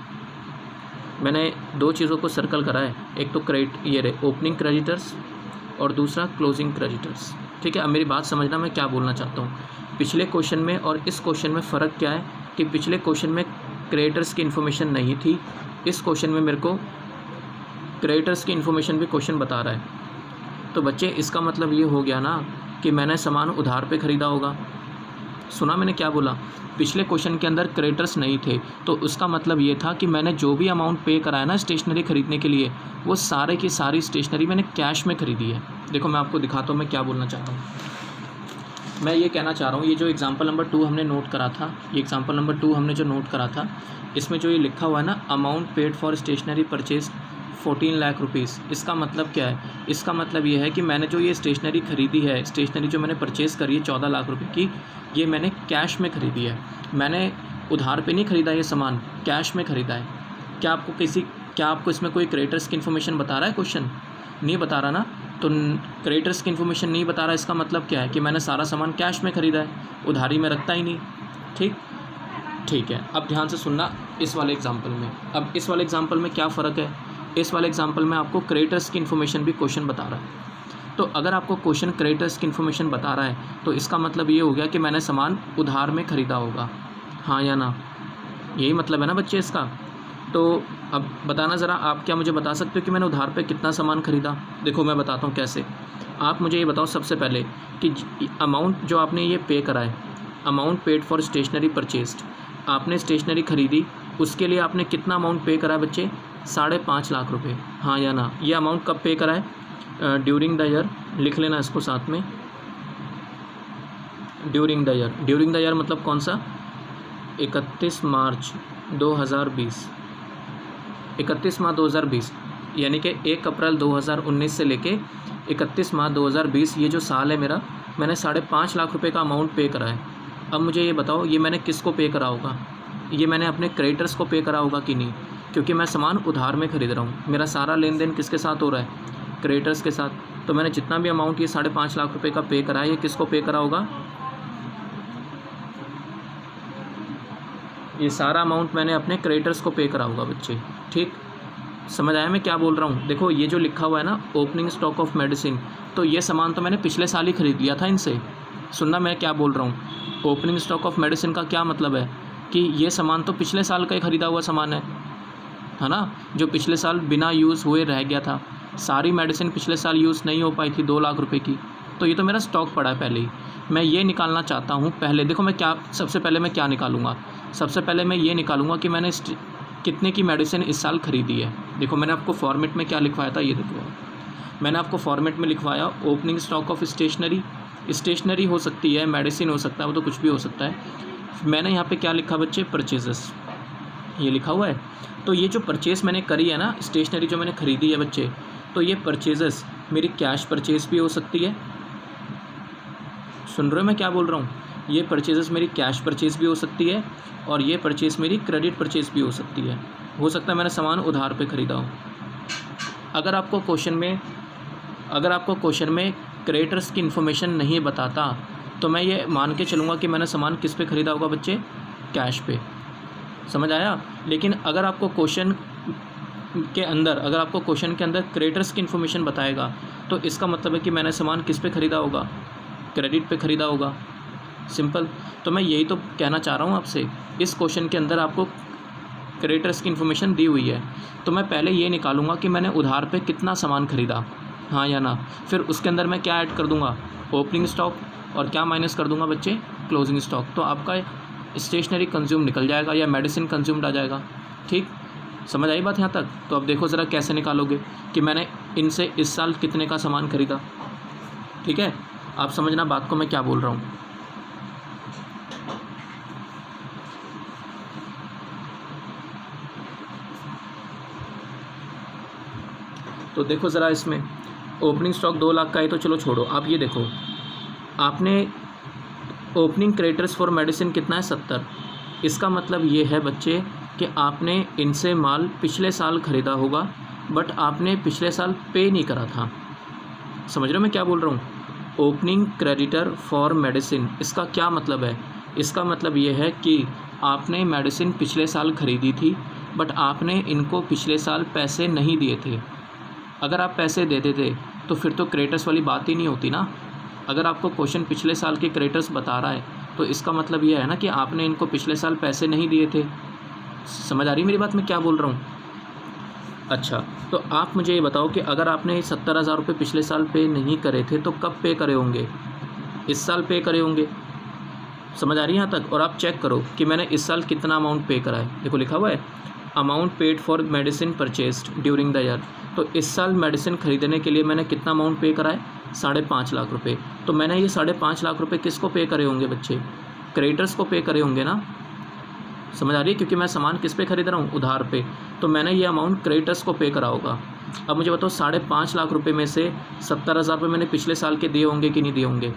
मैंने 2 चीज़ों को सर्कल करा है, एक तो ये रहे ओपनिंग क्रेडिटर्स और दूसरा क्लोजिंग क्रेडिटर्स। ठीक है, अब मेरी बात समझना, मैं क्या बोलना चाहता हूँ। पिछले क्वेश्चन में और इस क्वेश्चन में फ़र्क क्या है कि पिछले क्वेश्चन में क्रेडिटर्स की इन्फॉर्मेशन नहीं थी, इस क्वेश्चन में मेरे को क्रेडिटर्स की इन्फॉर्मेशन भी क्वेश्चन बता रहा है। तो बच्चे इसका मतलब ये हो गया ना कि मैंने सामान उधार पे ख़रीदा होगा। सुना मैंने क्या बोला, पिछले क्वेश्चन के अंदर क्रेडिटर्स नहीं थे, तो उसका मतलब ये था कि मैंने जो भी अमाउंट पे कराया ना स्टेशनरी ख़रीदने के लिए, वो सारे की सारी स्टेशनरी मैंने कैश में ख़रीदी है। देखो मैं आपको दिखाता हूँ मैं क्या बोलना चाहता हूँ। मैं ये कहना चाह रहा हूँ, ये जो एग्जाम्पल नंबर 2 हमने नोट करा था, ये एग्जाम्पल नंबर 2 हमने जो नोट करा था, इसमें जो ये लिखा हुआ है ना amount paid for stationery purchase 14 lakh rupees, इसका मतलब क्या है, इसका मतलब ये है कि मैंने जो ये स्टेशनरी ख़रीदी है, स्टेशनरी जो मैंने परचेज़ करी है 14 लाख रुपए की, ये मैंने कैश में ख़रीदी है। मैंने उधार पे नहीं ख़रीदा ये सामान, कैश में ख़रीदा है। क्या आपको इसमें कोई क्रेडिटर्स की इन्फॉर्मेशन बता रहा है क्वेश्चन? नहीं बता रहा ना, तो क्रेडिटर्स की इन्फॉर्मेशन नहीं बता रहा, इसका मतलब क्या है कि मैंने सारा सामान कैश में ख़रीदा है, उधारी में रखता ही नहीं। ठीक है, अब ध्यान से सुनना इस वाले एग्जाम्पल में। अब इस वाले एग्जाम्पल में क्या फ़र्क है, इस वाले एग्जाम्पल में आपको क्रेडिटर्स की इन्फॉर्मेशन भी क्वेश्चन बता रहा है। तो अगर आपको क्वेश्चन क्रेडिटर्स की इन्फॉर्मेशन बता रहा है तो इसका मतलब ये हो गया कि मैंने सामान उधार में ख़रीदा होगा, हाँ या ना, यही मतलब है ना बच्चे इसका। तो अब बताना ज़रा, आप क्या मुझे बता सकते हो कि मैंने उधार पे कितना सामान ख़रीदा? देखो मैं बताता हूँ कैसे। आप मुझे ये बताओ सबसे पहले कि अमाउंट जो आपने ये पे करा है, amount paid for stationery purchased, आपने स्टेशनरी ख़रीदी, उसके लिए आपने कितना अमाउंट पे करा है बच्चे? 5.5 लाख रुपए, हाँ या ना। ये अमाउंट कब पे करा है? ड्यूरिंग द ईयर, लिख लेना इसको साथ में, during the year. During the year मतलब कौन सा? 31 मार्च 2020, 31 मार्च 2020। यानी कि 1 अप्रैल 2019 से लेके 31 मार्च 2020 ये जो साल है मेरा, मैंने 5.5 लाख रुपए का अमाउंट पे करा है। अब मुझे ये बताओ ये मैंने किसको पे करा होगा? ये मैंने अपने क्रेडिटर्स को पे करा होगा कि नहीं? क्योंकि मैं सामान उधार में ख़रीद रहा हूँ। मेरा सारा लेन देन किसके साथ हो रहा है? क्रेडिटर्स के साथ। तो मैंने जितना भी अमाउंट ये 5.5 लाख रुपए का पे करा है, ये किसको पे करा होगा? ये सारा अमाउंट मैंने अपने क्रेडिटर्स को पे करा होगा बच्चे। ठीक, समझ आया मैं क्या बोल रहा हूँ? देखो ये जो लिखा हुआ है ना, ओपनिंग स्टॉक ऑफ मेडिसिन, तो ये सामान तो मैंने पिछले साल ही ख़रीद लिया था इनसे। सुनना मैं क्या बोल रहा हूँ। ओपनिंग स्टॉक ऑफ मेडिसिन का क्या मतलब है कि ये सामान तो पिछले साल का ही ख़रीदा हुआ सामान है ना, जो पिछले साल बिना यूज़ हुए रह गया था। सारी मेडिसिन पिछले साल यूज़ नहीं हो पाई थी 2 लाख रुपए की, तो ये तो मेरा स्टॉक पड़ा है पहले ही। मैं ये निकालना चाहता हूँ पहले। देखो मैं क्या, सबसे पहले मैं क्या निकालूंगा? सबसे पहले मैं ये निकालूंगा कि मैंने कितने की मेडिसिन इस साल ख़रीदी है। देखो मैंने आपको फॉर्मेट में क्या लिखवाया था, ये देखो मैंने आपको फॉर्मेट में लिखवाया ओपनिंग स्टॉक ऑफ स्टेशनरी हो सकती है, मेडिसिन हो सकता है, वो तो कुछ भी हो सकता है। मैंने यहाँ पे क्या लिखा बच्चे? परचेजेस, ये लिखा हुआ है। तो ये जो परचेज़ मैंने करी है ना, स्टेशनरी जो मैंने ख़रीदी है बच्चे, तो ये परचेजेस मेरी कैश परचेज़ भी हो सकती है। सुन रहे हो मैं क्या बोल रहा हूँ? ये परचेजेस मेरी कैश परचेज़ भी हो सकती है और ये परचेज़ मेरी क्रेडिट परचेज़ भी हो सकती है। हो सकता है मैंने सामान उधार पे ख़रीदा हो। अगर आपको क्वेश्चन में क्रेडिटर्स की इन्फॉर्मेशन नहीं बताता तो मैं ये मान के चलूँगा कि मैंने सामान किस पे ख़रीदा होगा बच्चे? कैश पे। समझ आया? लेकिन अगर आपको क्वेश्चन के अंदर क्रेडिटर्स की इन्फॉर्मेशन बताएगा तो इसका मतलब है कि मैंने सामान किस पे ख़रीदा होगा? क्रेडिट पे ख़रीदा होगा। सिंपल। तो मैं यही तो कहना चाह रहा हूँ आपसे। इस क्वेश्चन के अंदर आपको क्रेडिटर्स की इन्फॉर्मेशन दी हुई है, तो मैं पहले ये निकालूंगा कि मैंने उधार पे कितना सामान ख़रीदा, हाँ या ना। फिर उसके अंदर मैं क्या ऐड कर दूंगा? ओपनिंग स्टॉक, और क्या माइनस कर दूंगा बच्चे? Closing stock. तो आपका स्टेशनरी कंज्यूम निकल जाएगा या मेडिसिन कंज्यूम्ड आ जाएगा। ठीक, समझ आई बात यहाँ तक? तो अब देखो ज़रा कैसे निकालोगे कि मैंने इनसे इस साल कितने का सामान ख़रीदा। ठीक है, आप समझना बात को मैं क्या बोल रहा हूँ। तो देखो ज़रा, इसमें ओपनिंग स्टॉक 2 लाख का है तो चलो छोड़ो। आप ये देखो, आपने ओपनिंग क्रेडिटर्स फॉर मेडिसिन कितना है? 70। इसका मतलब ये है बच्चे कि आपने इनसे माल पिछले साल ख़रीदा होगा, बट आपने पिछले साल पे नहीं करा था। समझ रहे हो मैं क्या बोल रहा हूँ? ओपनिंग क्रेडिटर फॉर मेडिसिन, इसका क्या मतलब है? इसका मतलब ये है कि आपने मेडिसिन पिछले साल ख़रीदी थी, बट आपने इनको पिछले साल पैसे नहीं दिए थे। अगर आप पैसे दे देते तो फिर तो क्रेडिटर्स वाली बात ही नहीं होती ना। अगर आपको क्वेश्चन पिछले साल के क्रेडिटर्स बता रहा है तो इसका मतलब ये है ना कि आपने इनको पिछले साल पैसे नहीं दिए थे। समझ आ रही मेरी बात, मैं क्या बोल रहा हूँ? अच्छा, तो आप मुझे ये बताओ कि अगर आपने 70,000 रुपये पिछले साल पे नहीं करे थे तो कब पे करे होंगे? इस साल पे करे होंगे। समझ आ रही है यहाँ तक? और आप चेक करो कि मैंने इस साल कितना अमाउंट पे करा है। देखो लिखा हुआ है amount paid for medicine purchased during the year. तो इस साल मेडिसिन ख़रीदने के लिए मैंने कितना अमाउंट पे करा है? 5.5 लाख रुपये। तो मैंने ये 5.5 लाख रुपये किसको पे करे होंगे बच्चे? क्रेडिटर्स को पे करे होंगे ना। समझ आ रही है? क्योंकि मैं सामान किस पे ख़रीद रहा हूँ? उधार पे। तो मैंने ये अमाउंट क्रेडिटर्स को पे करा होगा। अब मुझे बताओ 5.5 लाख रुपये में से 70,000 रुपये मैंने पिछले साल के दिए होंगे कि नहीं दिए होंगे?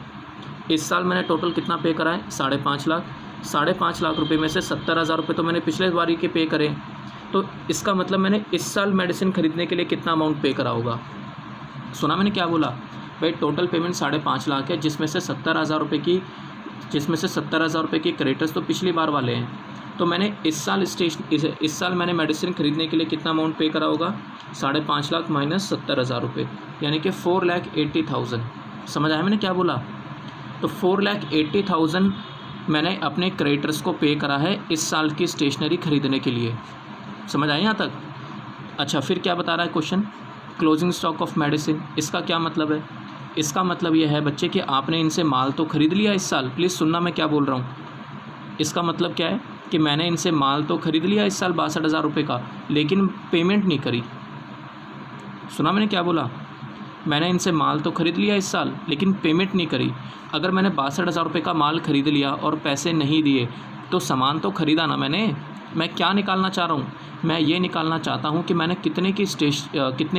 इस साल मैंने टोटल कितना पे करा है? 5.5 लाख। 5.5 लाख रुपये में से 70,000 रुपये तो मैंने पिछले बारी के पे करे। तो इसका मतलब मैंने इस साल मेडिसिन खरीदने के लिए कितना अमाउंट पे करा होगा? सुना मैंने क्या बोला? भाई टोटल पेमेंट 5.5 लाख है, जिसमें से 70,000 रुपये की क्रेडिटर्स तो पिछली बार वाले हैं। तो मैंने इस साल मैंने मेडिसिन खरीदने के लिए कितना अमाउंट पे करा होगा? 5.5 लाख माइनस 70,000 रुपये, यानी कि 4,80,000। समझ आया मैंने क्या बोला? तो 4,80,000 मैंने अपने क्रेडिटर्स को पे करा है इस साल की स्टेशनरी खरीदने के लिए। समझ आए यहाँ तक? अच्छा, फिर क्या बता रहा है question? Closing stock of medicine, इसका क्या मतलब है? इसका मतलब ये है बच्चे कि आपने इनसे माल तो ख़रीद लिया इस साल। प्लीज़ सुनना मैं क्या बोल रहा हूँ। इसका मतलब क्या है कि मैंने इनसे माल तो ख़रीद लिया इस साल 62,000 रुपये का, लेकिन पेमेंट नहीं करी। सुना मैंने क्या बोला? मैंने इनसे माल तो ख़रीद लिया इस साल लेकिन पेमेंट नहीं करी। अगर मैंने 62,000 रुपये का माल ख़रीद लिया और पैसे नहीं दिए तो सामान तो ख़रीदा ना मैंने। मैं क्या निकालना चाह रहा हूँ मैं ये निकालना चाहता हूँ कि मैंने कितने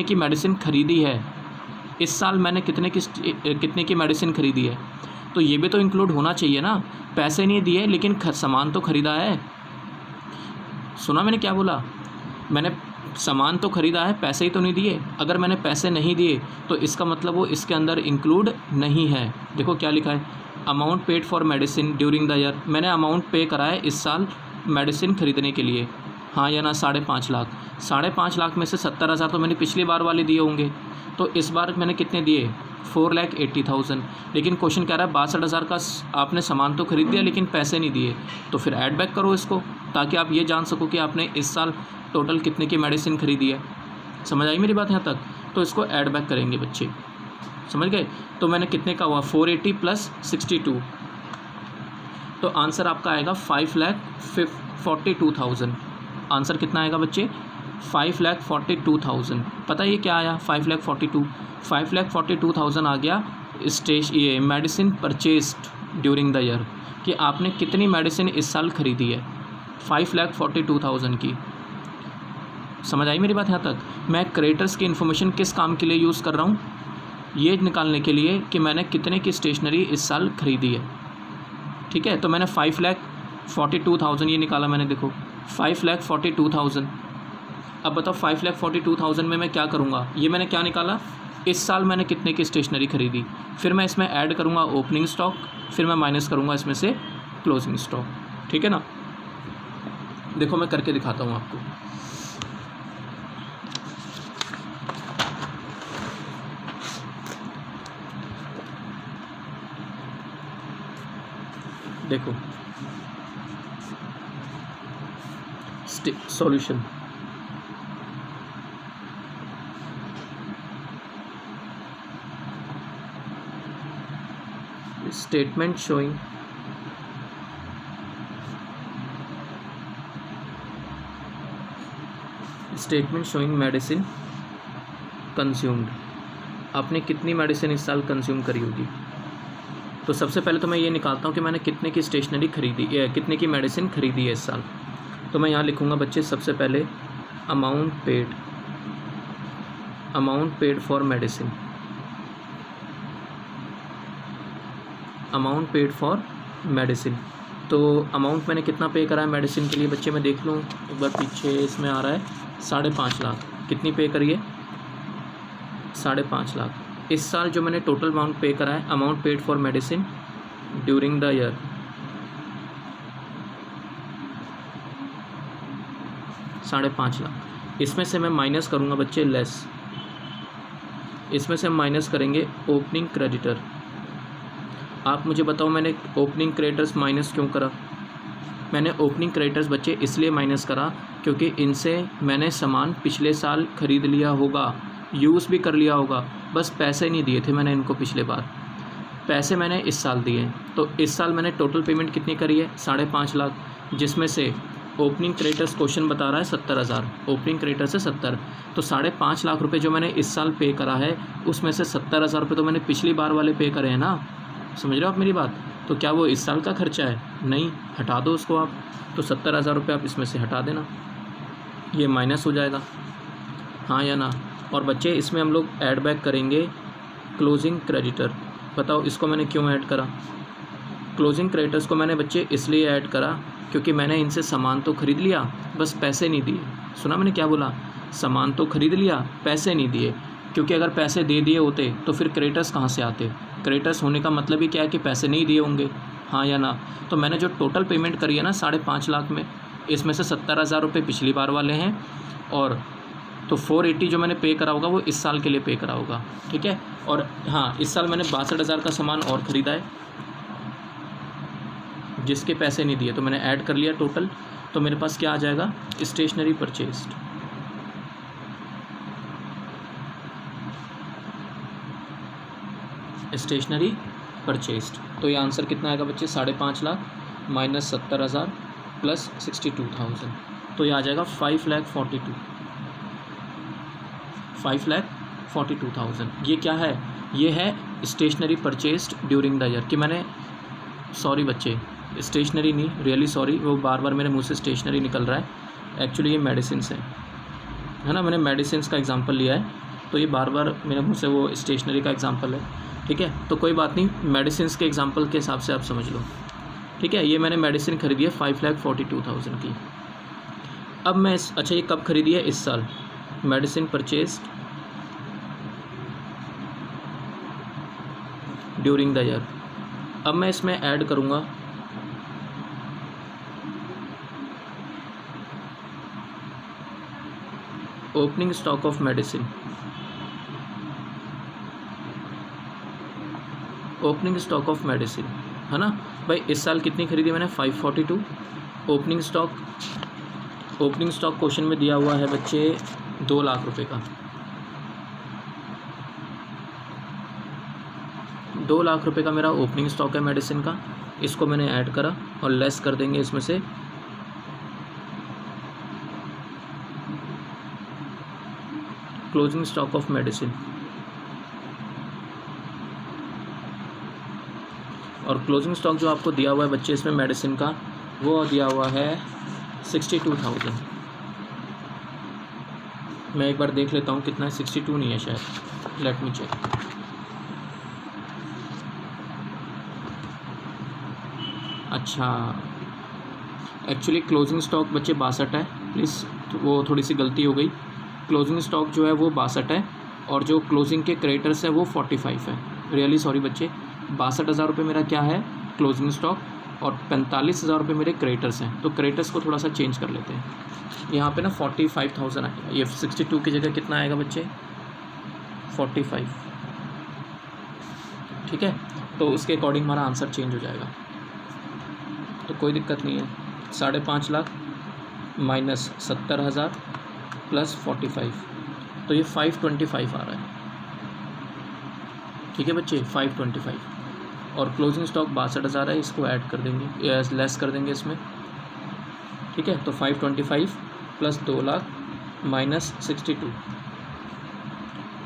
की मेडिसिन ख़रीदी है इस साल, मैंने कितने की मेडिसिन ख़रीदी है। तो ये भी तो इंक्लूड होना चाहिए ना। पैसे नहीं दिए लेकिन सामान तो ख़रीदा है। सुना मैंने क्या बोला? मैंने सामान तो ख़रीदा है, पैसे ही तो नहीं दिए। अगर मैंने पैसे नहीं दिए तो इसका मतलब वो इसके अंदर इंक्लूड नहीं है। देखो क्या लिखा है, amount paid for medicine during the year. मैंने अमाउंट पे करा है इस साल मेडिसिन ख़रीदने के लिए, हाँ या ना? 5.5 लाख। 5.5 लाख में से 70,000 तो मैंने पिछली बार वाले दिए होंगे, तो इस बार मैंने कितने दिए? 4,80,000। लेकिन क्वेश्चन कह रहा है 62,000 का आपने सामान तो खरीद दिया लेकिन पैसे नहीं दिए। तो फिर ऐड बैक करो इसको, ताकि आप ये जान सको कि आपने इस साल टोटल कितने की मेडिसिन खरीदी है। समझ आई मेरी बात यहाँ तक? तो इसको ऐड बैक करेंगे बच्चे, समझ गए? तो मैंने कितने का हुआ? 480 प्लस 62, तो आंसर आपका आएगा 5,42,000। आंसर कितना आएगा बच्चे? 5,42,000। पता है ये क्या आया? 5,42,000 आ गया ये medicine purchased during the year, कि आपने कितनी मेडिसिन इस साल खरीदी है, 5,42,000 की। समझ आई मेरी बात यहाँ तक? मैं क्रेडिटर्स की इन्फॉर्मेशन किस काम के लिए यूज़ कर रहा हूँ? ये निकालने के लिए कि मैंने कितने की स्टेशनरी इस साल खरीदी है। ठीक है, तो मैंने 5,42,000 ये निकाला मैंने, देखो 5,42,000। अब बताओ 5,42,000 में मैं क्या करूँगा? ये मैंने क्या निकाला, इस साल मैंने कितने की स्टेशनरी खरीदी, फिर मैं इसमें ऐड करूँगा ओपनिंग स्टॉक, फिर मैं माइनस करूँगा इसमें से क्लोजिंग स्टॉक। ठीक है ना? देखो मैं करके दिखाता हूँ आपको। देखो solution, statement showing medicine consumed. आपने कितनी मेडिसिन इस साल कंज्यूम करी होगी? तो सबसे पहले तो मैं ये निकालता हूँ कि मैंने कितने की स्टेशनरी खरीदी, कितने की मेडिसिन खरीदी है इस साल। तो मैं यहाँ लिखूँगा बच्चे सबसे पहले amount paid for medicine, amount paid for medicine. तो अमाउंट मैंने कितना पे करा है मेडिसिन के लिए बच्चे, मैं देख लूँ एक बार पीछे। इसमें आ रहा है 5.5 लाख। कितनी पे करिए? 5.5 लाख। इस साल जो मैंने टोटल अमाउंट पे करा है, amount paid for medicine during the year, 5.5 lakh. इसमें से मैं माइनस करूँगा बच्चे लेस, इसमें से हम माइनस करेंगे ओपनिंग क्रेडिटर। आप मुझे बताओ मैंने ओपनिंग क्रेडिटर्स माइनस क्यों करा? मैंने ओपनिंग क्रेडिटर्स बच्चे इसलिए माइनस करा क्योंकि इनसे मैंने सामान पिछले साल ख़रीद लिया होगा, यूज़ भी कर लिया होगा, बस पैसे नहीं दिए थे मैंने इनको पिछले बार। पैसे मैंने इस साल दिए, तो इस साल मैंने टोटल पेमेंट कितनी करी है? 5.5 लाख, जिसमें से ओपनिंग क्रेडिटर्स क्वेश्चन बता रहा है 70,000, ओपनिंग क्रेडिटर से 70, तो 5.5 लाख रुपये जो मैंने इस साल पे करा है उसमें से 70,000 रुपये तो मैंने पिछली बार वाले पे करे हैं ना। समझ रहे हो आप मेरी बात? तो क्या वो इस साल का खर्चा है? नहीं, हटा दो उसको आप। तो 70,000 रुपये आप इसमें से हटा देना, ये माइनस हो जाएगा, हाँ या ना? और बच्चे इसमें हम लोग ऐड बैक करेंगे क्लोजिंग क्रेडिटर। बताओ इसको मैंने क्यों ऐड करा? क्लोजिंग क्रेडिटर्स को मैंने बच्चे इसलिए ऐड करा क्योंकि मैंने इनसे सामान तो ख़रीद लिया, बस पैसे नहीं दिए। सुना मैंने क्या बोला? सामान तो ख़रीद लिया, पैसे नहीं दिए। क्योंकि अगर पैसे दे दिए होते तो फिर क्रेडिटर्स कहाँ से आते? क्रेडिटर्स होने का मतलब ही क्या है कि पैसे नहीं दिए होंगे, हाँ या ना? तो मैंने जो टोटल पेमेंट करी है ना 5.5 लाख में, इसमें से 70,000 रुपये पिछली बार वाले हैं, और तो 480 जो मैंने पे करा होगा वो इस साल के लिए पे करा होगा। ठीक है, और हाँ इस साल मैंने 62,000 का सामान और ख़रीदा है जिसके पैसे नहीं दिए, तो मैंने ऐड कर लिया टोटल। तो मेरे पास क्या आ जाएगा? Stationery purchased. स्टेशनरी परचेस्ड, तो ये आंसर कितना आएगा बच्चे? 5.5 लाख माइनस 70,000 प्लस 62,000, तो ये आ जाएगा 5,42,000। ये क्या है? ये है stationery purchased during the year. कि मैंने, सॉरी बच्चे, स्टेशनरी नहीं, रियली सॉरी, वो बार बार मेरे मुंह से स्टेशनरी निकल रहा है। एक्चुअली ये मेडिसिन है ना, मैंने मेडिसिन का एग्जांपल लिया है, तो ये बार बार मेरे मुँह से वो स्टेशनरी का एग्जांपल है, ठीक है। तो कोई बात नहीं, मेडिसिन के एग्जांपल के हिसाब से आप समझ लो, ठीक है। ये मैंने मेडिसिन खरीदी है 5,42,000 की। अब मैं अच्छा ये कब खरीदी है? इस साल। Medicine purchase during the year. अब मैं इसमें ऐड करूँगा opening stock of medicine. Opening stock of medicine है ना भाई, इस साल कितनी खरीदी मैंने? 542। ओपनिंग स्टॉक क्वेश्चन में दिया हुआ है बच्चे 2 लाख रुपए का। 2 लाख रुपए का मेरा ओपनिंग स्टॉक है मेडिसिन का, इसको मैंने ऐड करा और लेस कर देंगे इसमें से क्लोजिंग स्टॉक ऑफ मेडिसिन। और क्लोजिंग स्टॉक जो आपको दिया हुआ है बच्चे इसमें मेडिसिन का, वो दिया हुआ है 62,000। मैं एक बार देख लेता हूँ कितना है। 62 नहीं है शायद, लेट मी चेक। अच्छा, एक्चुअली क्लोजिंग स्टॉक बच्चे 62 है, प्लीज़ वो थोड़ी सी गलती हो गई। क्लोजिंग स्टॉक जो है वो 62 है और जो क्लोजिंग के क्रेडिटर्स है वो 45 है। रियली सॉरी बच्चे, 62,000 रुपये मेरा क्या है क्लोजिंग स्टॉक और 45,000 रुपये मेरे क्रेडिटर्स हैं। तो क्रेडिटर्स को थोड़ा सा चेंज कर लेते हैं, यहाँ पे ना 45,000 आएगा। ये 62 की जगह कितना आएगा बच्चे? 45, ठीक है। तो उसके अकॉर्डिंग हमारा आंसर चेंज हो जाएगा, तो कोई दिक्कत नहीं है। 5.5 लाख माइनस 70,000 प्लस 45, तो ये 525 आ रहा है, ठीक है बच्चे, 525। और क्लोजिंग स्टॉक 62,000 है, इसको ऐड कर देंगे, लेस कर देंगे इसमें, ठीक है। तो 525 प्लस 2 लाख माइनस 62,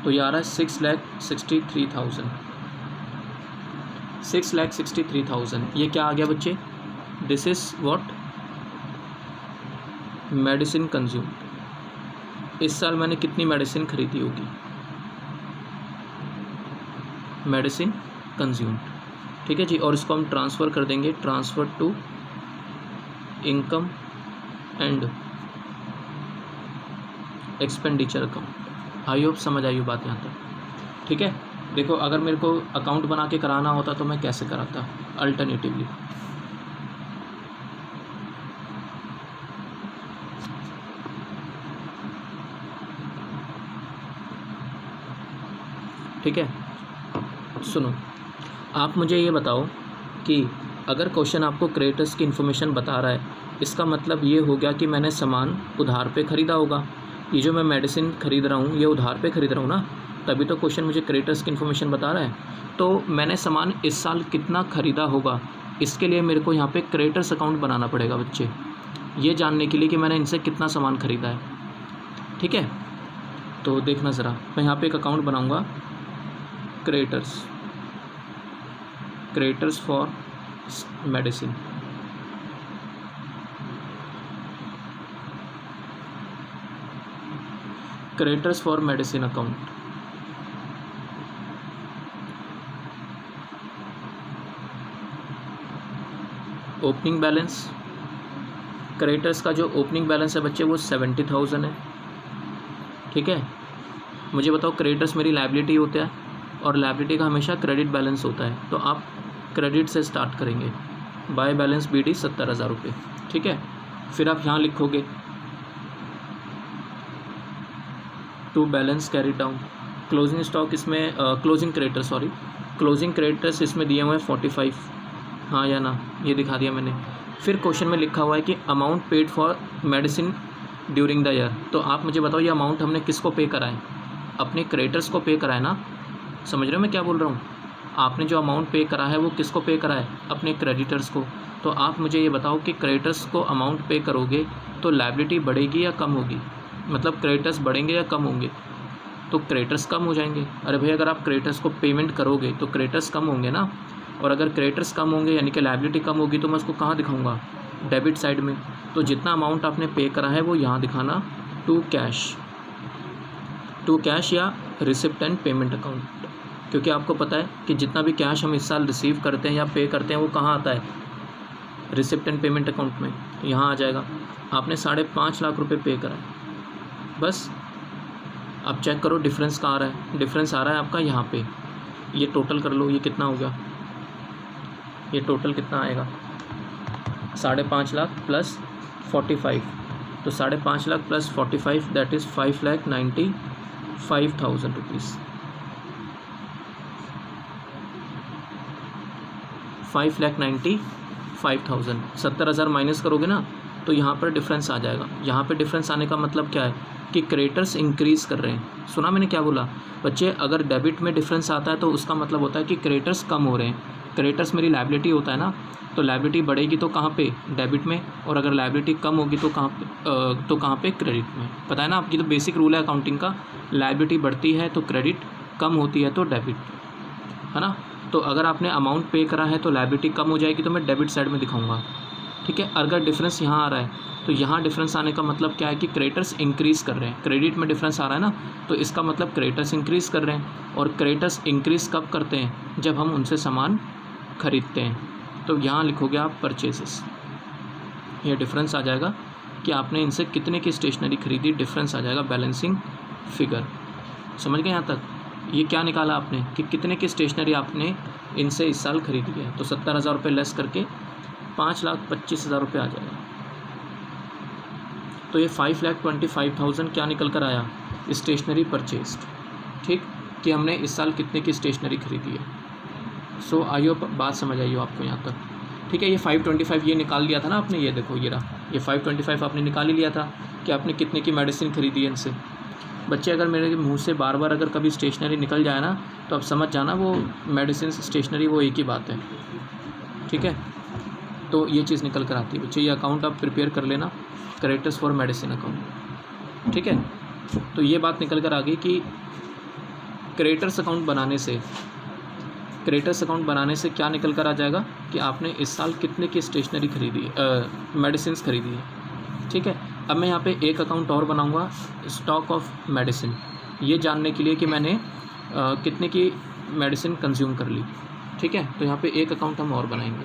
तो ये आ रहा है 6,63,000। 6,63,000 ये क्या आ गया बच्चे? This is what? Medicine consume. इस साल मैंने कितनी मेडिसिन खरीदी होगी? मेडिसिन कंज्यूम्ड, ठीक है जी। और इसको हम ट्रांसफ़र कर देंगे, transfer to income and expenditure account. I hope समझ आई हो बात यहाँ तक, ठीक है। देखो अगर मेरे को अकाउंट बना के कराना होता तो मैं कैसे कराता अल्टरनेटिवली? ठीक है, सुनो, आप मुझे ये बताओ कि अगर क्वेश्चन आपको क्रेडिटर्स की इन्फॉर्मेशन बता रहा है, इसका मतलब ये हो गया कि मैंने सामान उधार पे ख़रीदा होगा। ये जो मैं मेडिसिन ख़रीद रहा हूँ ये उधार पे ख़रीद रहा हूँ ना, तभी तो क्वेश्चन मुझे क्रेडिटर्स की इन्फॉर्मेशन बता रहा है। तो मैंने सामान इस साल कितना ख़रीदा होगा, इसके लिए मेरे को यहाँ पे क्रेडिटर्स अकाउंट बनाना पड़ेगा बच्चे, ये जानने के लिए कि मैंने इनसे कितना सामान ख़रीदा है, ठीक है। तो देखना ज़रा, मैं यहाँ पे एक अकाउंट बनाऊँगा, creditors for medicine. Creditors for medicine account. Opening balance, creditors का जो ओपनिंग बैलेंस है बच्चे वो 70,000 है, ठीक है। मुझे बताओ क्रेडिटर्स मेरी लायबिलिटी होता है और लायबिलिटी का हमेशा क्रेडिट बैलेंस होता है, तो आप क्रेडिट से स्टार्ट करेंगे। बाय बैलेंस BD 70,000 रुपये, ठीक है। फिर आप यहाँ लिखोगे to balance carry down. Closing stock इसमें क्लोजिंग क्रेडिटर्स इसमें दिए हुए हैं 45, हाँ या ना, ये दिखा दिया मैंने। फिर क्वेश्चन में लिखा हुआ है कि amount paid for medicine during the year. तो आप मुझे बताओ ये अमाउंट हमने किसको पे करा है? अपने क्रेडिटर्स को पे करा है ना, समझ रहे हो मैं क्या बोल रहा हूँ? आपने जो अमाउंट पे करा है वो किसको पे करा है? अपने क्रेडिटर्स को। तो आप मुझे ये बताओ कि क्रेडिटर्स को अमाउंट पे करोगे तो लायबिलिटी बढ़ेगी या कम होगी? मतलब क्रेडिटर्स बढ़ेंगे या कम होंगे? तो क्रेडिटर्स कम हो जाएंगे। अरे भाई अगर आप क्रेडिटर्स को पेमेंट करोगे तो क्रेडिटर्स कम होंगे ना, और अगर क्रेडिटर्स कम होंगे यानी कि लायबिलिटी कम होगी तो मैं उसको कहाँ दिखाऊंगा? डेबिट साइड में। तो जितना अमाउंट आपने पे करा है वो यहाँ दिखाना टू कैश या रिसिप्ट एंड पेमेंट अकाउंट, क्योंकि आपको पता है कि जितना भी कैश हम इस साल रिसीव करते हैं या पे करते हैं वो कहाँ आता है, रिसिप्ट एंड पेमेंट अकाउंट में। यहाँ आ जाएगा। आपने 5.5 लाख रुपए पे करा है, बस अब चेक करो डिफरेंस कहाँ आ रहा है। डिफरेंस आ रहा है आपका यहाँ पे। ये टोटल कर लो, ये कितना हो गया, ये टोटल कितना आएगा, 5.5 लाख प्लस 45, तो 5.5 lakh plus 45 that is 5,95,000 rupees. 5,95,000, 70,000 minus करोगे ना तो यहाँ पर डिफरेंस आ जाएगा। यहाँ पे डिफरेंस आने का मतलब क्या है कि क्रेडिटर्स इंक्रीज़ कर रहे हैं। सुना मैंने क्या बोला बच्चे, अगर डेबिट में डिफरेंस आता है तो उसका मतलब होता है कि क्रेडिटर्स कम हो रहे हैं। क्रेडिटर्स मेरी लायबिलिटी होता है ना, तो लायबिलिटी बढ़ेगी तो कहाँ पे, डेबिट में, और अगर लायबिलिटी कम होगी तो कहाँ पे क्रेडिट में। पता है ना आपकी, तो बेसिक रूल है अकाउंटिंग का, लायबिलिटी बढ़ती है तो क्रेडिट, कम होती है तो डेबिट, है ना। तो अगर आपने अमाउंट पे करा है तो लायबिलिटी कम हो जाएगी तो मैं डेबिट साइड में दिखाऊंगा, ठीक है। अगर डिफरेंस यहाँ आ रहा है तो यहाँ डिफरेंस आने का मतलब क्या है कि क्रेडिटर्स इंक्रीज़ कर रहे हैं। क्रेडिट में डिफरेंस आ रहा है ना, तो इसका मतलब क्रेडिटर्स इंक्रीज़ कर रहे हैं। और क्रेडिटर्स इंक्रीज़ कब करते हैं, जब हम उनसे सामान खरीदते हैं। तो यहाँ लिखोगे आप परचेसेस, ये डिफरेंस आ जाएगा कि आपने इनसे कितने की स्टेशनरी खरीदी, डिफरेंस आ जाएगा बैलेंसिंग फिगर। समझ गए यहाँ तक। ये क्या निकाला आपने कि कितने की स्टेशनरी आपने इनसे इस साल खरीदी है, तो 70,000 रुपये लेस करके 5,25,000 रुपये आ जाएगा। तो ये 5,25,000 क्या निकल कर आया, स्टेशनरी परचेस्ड, ठीक, कि हमने इस साल कितने की स्टेशनरी खरीदी है। सो आई होप बात समझ आई हो आपको यहाँ तक, ठीक है। ये 525 ये निकाल लिया था ना आपने, ये देखो ये रहा, ये 525 आपने निकाल ही लिया था कि आपने कितने की मेडिसिन खरीदी है इनसे। बच्चे अगर मेरे मुंह से बार बार अगर कभी स्टेशनरी निकल जाए ना तो आप समझ जाना वो मेडिसिन स्टेशनरी वो एक ही बात है, ठीक है। तो ये चीज़ निकल कर आती है बच्चे। ये अकाउंट आप प्रिपेयर कर लेना, क्रेडिटर्स फॉर मेडिसिन अकाउंट, ठीक है। तो ये बात निकल कर आ गई कि क्रेडिटर्स अकाउंट बनाने से क्या निकल कर आ जाएगा कि आपने इस साल कितने की स्टेशनरी खरीदी है, मेडिसिन खरीदी है, ठीक है। अब मैं यहाँ पे एक अकाउंट और बनाऊँगा, स्टॉक ऑफ मेडिसिन, ये जानने के लिए कि मैंने कितने की मेडिसिन कंज्यूम कर ली, ठीक है। तो यहाँ पे एक अकाउंट हम और बनाएंगे।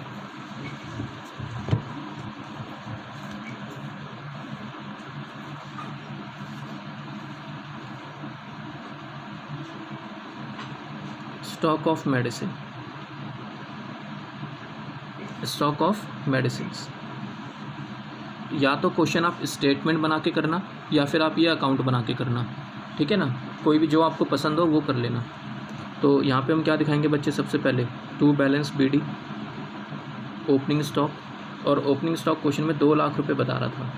Stock of medicine, stock of medicine. या तो क्वेश्चन आप स्टेटमेंट बना के करना या फिर आप ये अकाउंट बना के करना, ठीक है ना। कोई भी जो आपको पसंद हो वो कर लेना। तो यहाँ पे हम क्या दिखाएंगे बच्चे, सबसे पहले to balance BD opening stock, और ओपनिंग स्टॉक क्वेश्चन में 2 लाख रुपए बता रहा था,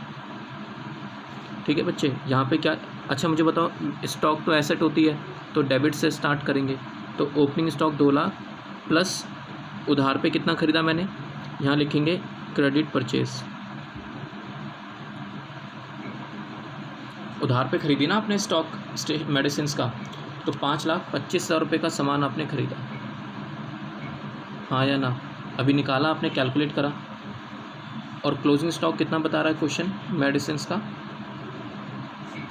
ठीक है बच्चे। यहाँ पे क्या, अच्छा मुझे बताओ, स्टॉक तो एसेट होती है तो डेबिट से स्टार्ट करेंगे। तो ओपनिंग स्टॉक 2 लाख प्लस उधार पे कितना ख़रीदा मैंने, यहाँ लिखेंगे क्रेडिट परचेज। उधार पे ख़रीदी ना आपने स्टॉक मेडिसिन का, तो 5,25,000 रुपये का सामान आपने ख़रीदा, हाँ या ना। अभी निकाला आपने, कैलकुलेट करा, और क्लोजिंग स्टॉक कितना बता रहा है क्वेश्चन मेडिसिन का,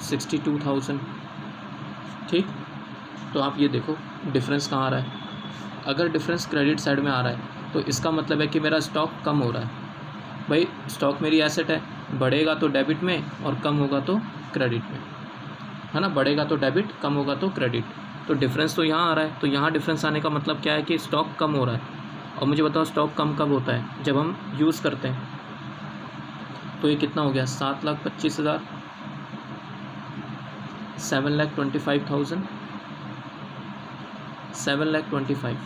62,000, ठीक। तो आप ये देखो डिफरेंस कहाँ आ रहा है। अगर डिफरेंस क्रेडिट साइड में आ रहा है तो इसका मतलब है कि मेरा स्टॉक कम हो रहा है। भाई स्टॉक मेरी एसेट है, बढ़ेगा तो डेबिट में और कम होगा तो क्रेडिट में, है ना। बढ़ेगा तो डेबिट, कम होगा तो क्रेडिट। तो डिफरेंस तो यहाँ आ रहा है, तो यहाँ डिफरेंस आने का मतलब क्या है कि स्टॉक कम हो रहा है। और मुझे बताओ स्टॉक कम कब होता है, जब हम यूज़ करते हैं। तो ये कितना हो गया, 7,25,000, 7,25,000, 7,25,000,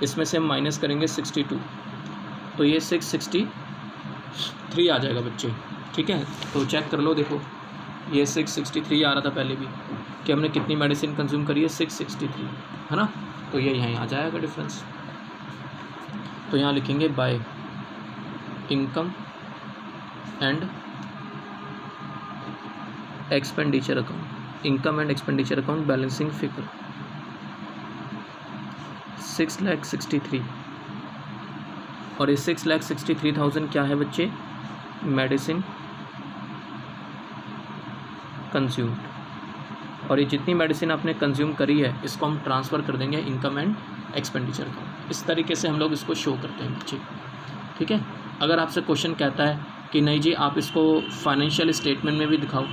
इसमें से हम माइनस करेंगे 62, तो ये 663 आ जाएगा बच्चे, ठीक है। तो चेक कर लो, देखो ये 663 आ रहा था पहले भी कि हमने कितनी मेडिसिन कंज्यूम करी है, 663, है ना। तो ये यहाँ आ जाएगा डिफरेंस। तो यहाँ लिखेंगे by income and expenditure account, income and expenditure account balancing figure 6,63, और ये 6,63,000 क्या है बच्चे, मेडिसिन कंज्यूम्ड, और ये जितनी मेडिसिन आपने कंज्यूम करी है इसको हम ट्रांसफ़र कर देंगे इनकम एंड एक्सपेंडिचर अकाउंट। इस तरीके से हम लोग इसको शो करते हैं बच्चे, ठीक है। अगर आपसे क्वेश्चन कहता है कि नहीं जी आप इसको फाइनेंशियल स्टेटमेंट में भी दिखाओ,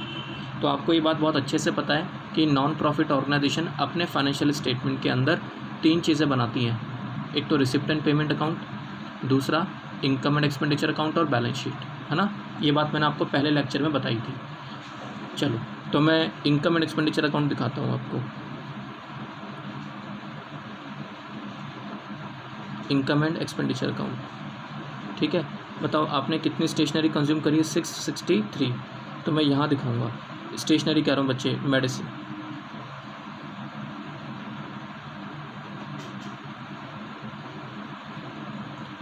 तो आपको ये बात बहुत अच्छे से पता है कि नॉन प्रॉफिट ऑर्गेनाइजेशन अपने फाइनेंशियल स्टेटमेंट के अंदर 3 चीज़ें बनाती हैं। एक तो रिसिप्ट एंड पेमेंट अकाउंट, दूसरा इनकम एंड एक्सपेंडिचर अकाउंट और बैलेंस शीट, है ना। ये बात मैंने आपको पहले लेक्चर में बताई थी। चलो तो मैं इनकम एंड एक्सपेंडिचर अकाउंट दिखाता हूँ आपको। इनकम एंड एक्सपेंडिचर अकाउंट, ठीक है। बताओ आपने कितनी स्टेशनरी कंज्यूम करी है? 663। तो मैं यहाँ दिखाऊंगा स्टेशनरी कह रहा हूँ बच्चे, मेडिसिन।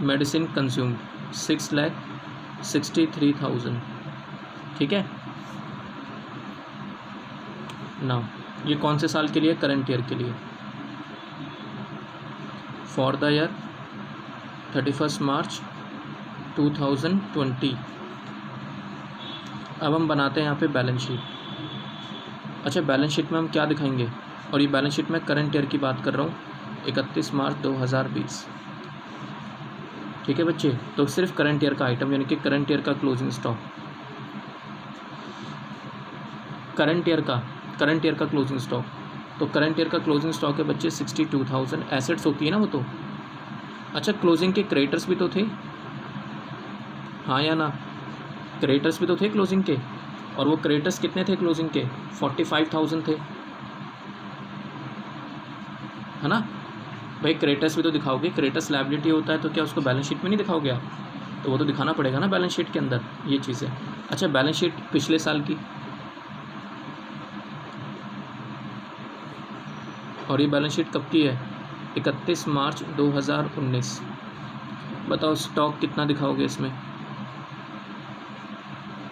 मेडिसिन कंज्यूम्ड 6,63,000, ठीक है ना। ये कौन से साल के लिए? करंट ईयर के लिए, फॉर द ईयर 31 मार्च 2020। अब हम बनाते हैं यहाँ पे बैलेंस शीट। अच्छा, बैलेंस शीट में हम क्या दिखाएंगे? और ये बैलेंस शीट में करंट ईयर की बात कर रहा हूँ, 31 मार्च 2020, ठीक है बच्चे। तो सिर्फ करंट ईयर का आइटम, यानी कि करंट ईयर का क्लोजिंग स्टॉक, करंट ईयर का क्लोजिंग स्टॉक। तो करंट ईयर का क्लोजिंग स्टॉक है बच्चे 62,000। एसेट्स होती है ना वो तो। अच्छा, क्लोजिंग के क्रेडिटर्स भी तो थे, हाँ या ना? क्रेडिटर्स भी तो थे क्लोजिंग के, और वो क्रेडिटर्स कितने थे क्लोजिंग के? 45,000 थे, है ना भाई। क्रेडिटर्स भी तो दिखाओगे, क्रेडिटर्स लायबिलिटी होता है तो क्या उसको बैलेंस शीट में नहीं दिखाओगे आप? तो वो तो दिखाना पड़ेगा ना बैलेंस शीट के अंदर, ये चीज़ है। अच्छा, बैलेंस शीट पिछले साल की, और ये बैलेंस शीट कब की है? 31 मार्च 2019। बताओ स्टॉक कितना दिखाओगे इसमें?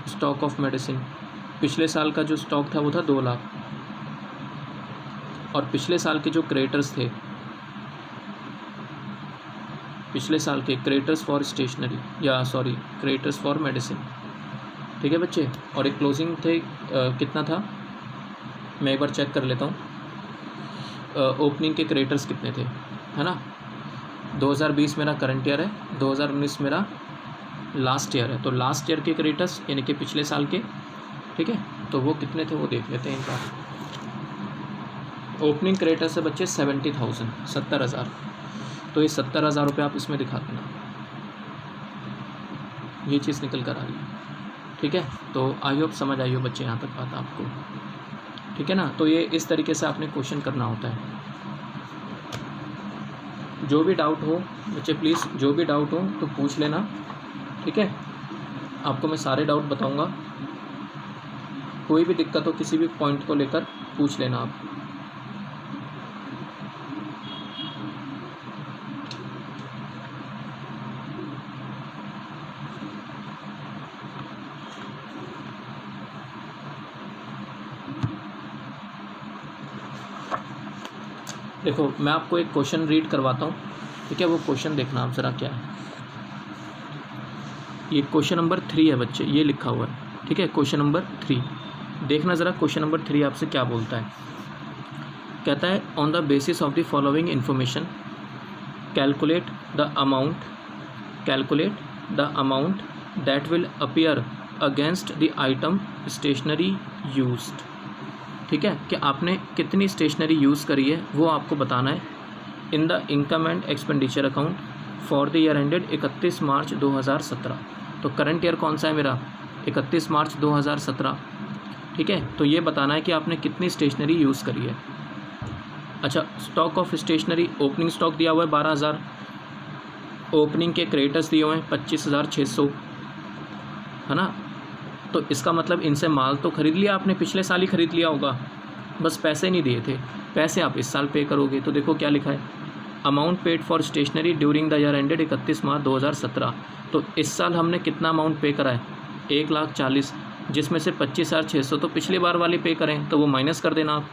स्टॉक ऑफ मेडिसिन, पिछले साल का जो स्टॉक था वो था 2 लाख, और पिछले साल के जो क्रेडिटर्स थे, पिछले साल के क्रेडिटर्स फॉर स्टेशनरी, या सॉरी क्रेडिटर्स फॉर मेडिसिन, ठीक है बच्चे। और एक क्लोजिंग थे कितना था? मैं एक बार चेक कर लेता हूँ। ओपनिंग के क्रेडिटर्स कितने थे, है ना। 2020 मेरा करंट ईयर है, 2019 मेरा लास्ट ईयर है। तो लास्ट ईयर के क्रेडिटर्स यानी कि पिछले साल के, ठीक है, तो वो कितने थे वो देख लेते हैं इनका। ओपनिंग क्रेडिटर्स है बच्चे 70,000, 70,000। तो ये 70,000 रुपये आप इसमें दिखा देना, ये चीज़ निकल कर आ रही है, ठीक है। तो आई होप समझ आई हो बच्चे यहाँ तक बात आपको, ठीक है ना। तो ये इस तरीके से आपने क्वेश्चन करना होता है। जो भी डाउट हो बच्चे प्लीज़, जो भी डाउट हो तो पूछ लेना, ठीक है। आपको मैं सारे डाउट बताऊंगा, कोई भी दिक्कत हो किसी भी पॉइंट को लेकर पूछ लेना आप। देखो मैं आपको एक क्वेश्चन रीड करवाता हूँ, ठीक है। वो क्वेश्चन देखना आप ज़रा क्या है। ये क्वेश्चन नंबर 3 है बच्चे, ये लिखा हुआ है, ठीक है। क्वेश्चन नंबर 3 देखना ज़रा। क्वेश्चन नंबर 3 आपसे क्या बोलता है? कहता है on the basis of the following information calculate the amount that will appear against the item stationery used, ठीक है। कि आपने कितनी स्टेशनरी यूज़ करी है वो आपको बताना है in the income and expenditure account for the year ended 31 March 2017। तो करंट ईयर कौन सा है मेरा? 31 मार्च 2017, ठीक है। तो ये बताना है कि आपने कितनी स्टेशनरी यूज़ करी है। अच्छा, stock of stationery, opening stock दिया हुआ है 12,000, ओपनिंग के क्रेडिटर्स दिए हुए हैं 25,600, है ना। तो इसका मतलब इनसे माल तो ख़रीद लिया आपने, पिछले साल ही ख़रीद लिया होगा, बस पैसे नहीं दिए थे। पैसे आप इस साल पे करोगे। तो देखो क्या लिखा है, amount paid for stationery during the year ended 31 March 2017। तो इस साल हमने कितना अमाउंट पे करा है? 1,40,000, जिसमें से 25,600 तो पिछली बार वाले पे करें, तो वो माइनस कर देना आप,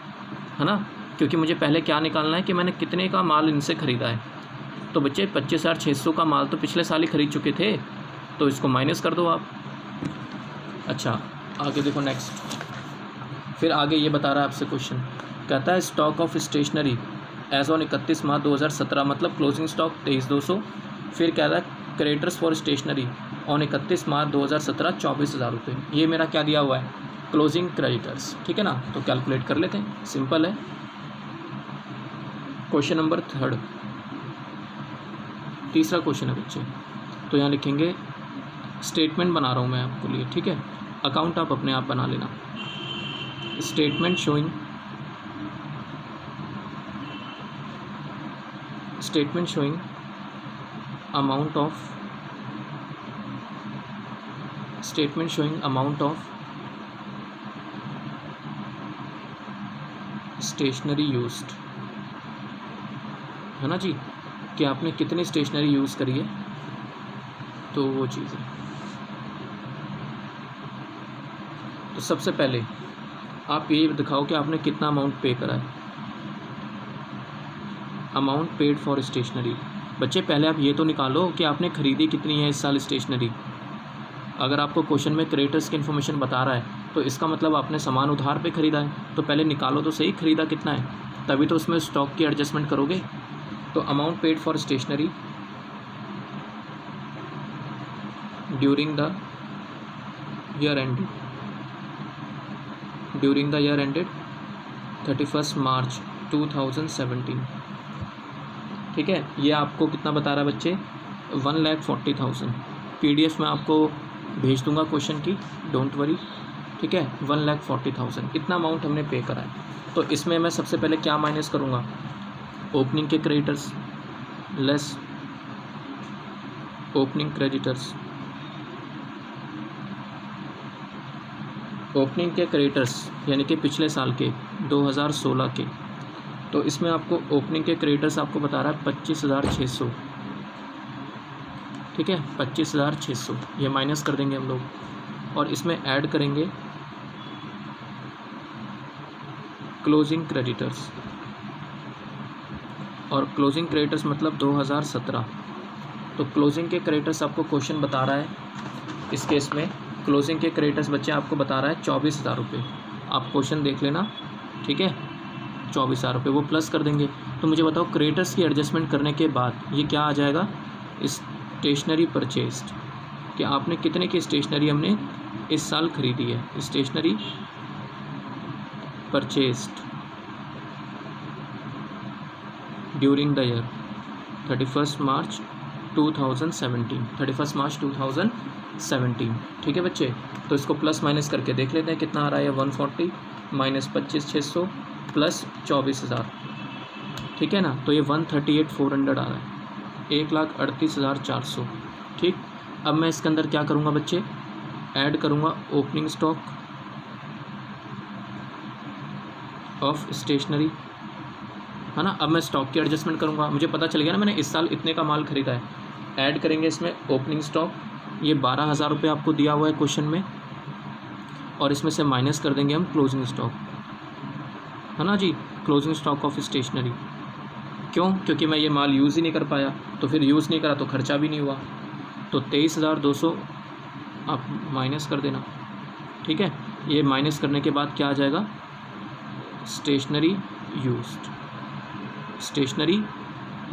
है ना। क्योंकि मुझे पहले क्या निकालना है कि मैंने कितने का माल इनसे ख़रीदा है। तो बच्चे 25,600 का माल तो पिछले साल ही ख़रीद चुके थे, तो इसको माइनस कर दो आप, अच्छा आगे देखो नेक्स्ट, फिर आगे ये बता रहा है आपसे क्वेश्चन, कहता है stock of stationery as on 31 March 2017, मतलब क्लोजिंग स्टॉक 23,200। फिर कह रहा है creditors for stationery on 31 March 2017 24,000 रुपये। ये मेरा क्या दिया हुआ है, क्लोजिंग क्रेडिटर्स, ठीक है ना। तो कैलकुलेट कर लेते हैं, सिंपल है। क्वेश्चन नंबर 3, तीसरा क्वेश्चन है बच्चे। तो यहाँ लिखेंगे, स्टेटमेंट बना रहा हूँ मैं आपके लिए, ठीक है, अकाउंट आप अपने आप बना लेना। Statement showing amount of stationery used, है ना जी, कि आपने कितनी स्टेशनरी यूज़ करी है, तो वो चीज़ है। तो सबसे पहले आप ये दिखाओ कि आपने कितना अमाउंट पे करा है। अमाउंट पेड फॉर स्टेशनरी, बच्चे पहले आप ये तो निकालो कि आपने ख़रीदी कितनी है इस साल स्टेशनरी। अगर आपको क्वेश्चन में क्रेडिटर्स की इन्फॉर्मेशन बता रहा है तो इसका मतलब आपने सामान उधार पे ख़रीदा है, तो पहले निकालो तो सही ख़रीदा कितना है, तभी तो उसमें स्टॉक की एडजस्टमेंट करोगे। तो amount paid for stationery during the year ended 31 March 2017, ठीक है। ये आपको कितना बता रहा है बच्चे, 1,40,000। PDF में आपको भेज दूंगा क्वेश्चन की, डोंट वरी, ठीक है। 1,40,000 इतना अमाउंट हमने पे करा है। तो इसमें मैं सबसे पहले क्या माइनस करूँगा, ओपनिंग के creditors less opening creditors. Opening के क्रेडिटर्स यानी कि पिछले साल के 2016 के, तो इसमें आपको ओपनिंग के क्रेडिटर्स आपको बता रहा है 25,600, ठीक है, 25,600 ये माइनस कर देंगे हम लोग, और इसमें ऐड करेंगे क्लोजिंग क्रेडिटर्स, और क्लोजिंग क्रेडिटर्स मतलब 2017। तो क्लोजिंग के क्रेडिटर्स आपको क्वेश्चन बता रहा है, इस केस में क्लोजिंग के क्रेडिटर्स बच्चे आपको बता रहा है 24,000 रुपये। आप क्वेश्चन देख लेना, ठीक है, 24,000 रुपये वो प्लस कर देंगे। तो मुझे बताओ क्रेडिटर्स की एडजस्टमेंट करने के बाद ये क्या आ जाएगा, स्टेशनरी परचेस्ड, कि आपने कितने की स्टेशनरी हमने इस साल खरीदी है। Stationery purchased during the year 31 March 2017, ठीक है बच्चे। तो इसको प्लस माइनस करके देख लेते हैं कितना आ रहा है, 140 माइनस 25,600 प्लस 24,000, ठीक है ना। तो ये 138,400 आ रहा है, 1,38,400, ठीक। अब मैं इसके अंदर क्या करूँगा बच्चे, ऐड करूँगा ओपनिंग स्टॉक ऑफ स्टेशनरी, है ना। अब मैं स्टॉक की एडजस्टमेंट करूँगा, मुझे पता चल गया ना मैंने इस साल इतने का माल खरीदा है। ऐड करेंगे इसमें ओपनिंग स्टॉक, ये 12,000 रुपये आपको दिया हुआ है क्वेश्चन में, और इसमें से माइनस कर देंगे हम क्लोजिंग स्टॉक, है ना जी, क्लोजिंग स्टॉक ऑफ स्टेशनरी। क्यों, क्योंकि मैं ये माल यूज़ ही नहीं कर पाया, तो फिर यूज़ नहीं करा तो खर्चा भी नहीं हुआ। तो 23,200 आप माइनस कर देना, ठीक है। ये माइनस करने के बाद क्या आ जाएगा, स्टेशनरी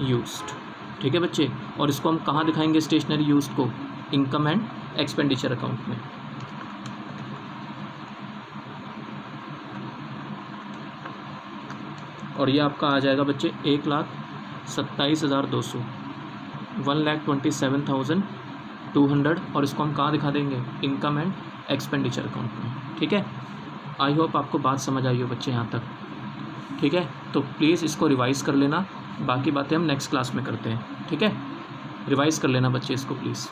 यूज्ड, ठीक है बच्चे। और इसको हम कहाँ दिखाएंगे स्टेशनरी यूज्ड को, इनकम एंड एक्सपेंडिचर अकाउंट में। और ये आपका आ जाएगा बच्चे 1,27,200, 1,27,200, और इसको हम कहाँ दिखा देंगे, इनकम एंड एक्सपेंडिचर अकाउंट में, ठीक है। आई होप आपको बात समझ आई हो बच्चे यहाँ तक, ठीक है। तो प्लीज़ इसको रिवाइज़ कर लेना, बाकी बातें हम नेक्स्ट क्लास में करते हैं, ठीक है। रिवाइज़ कर लेना बच्चे इसको प्लीज़।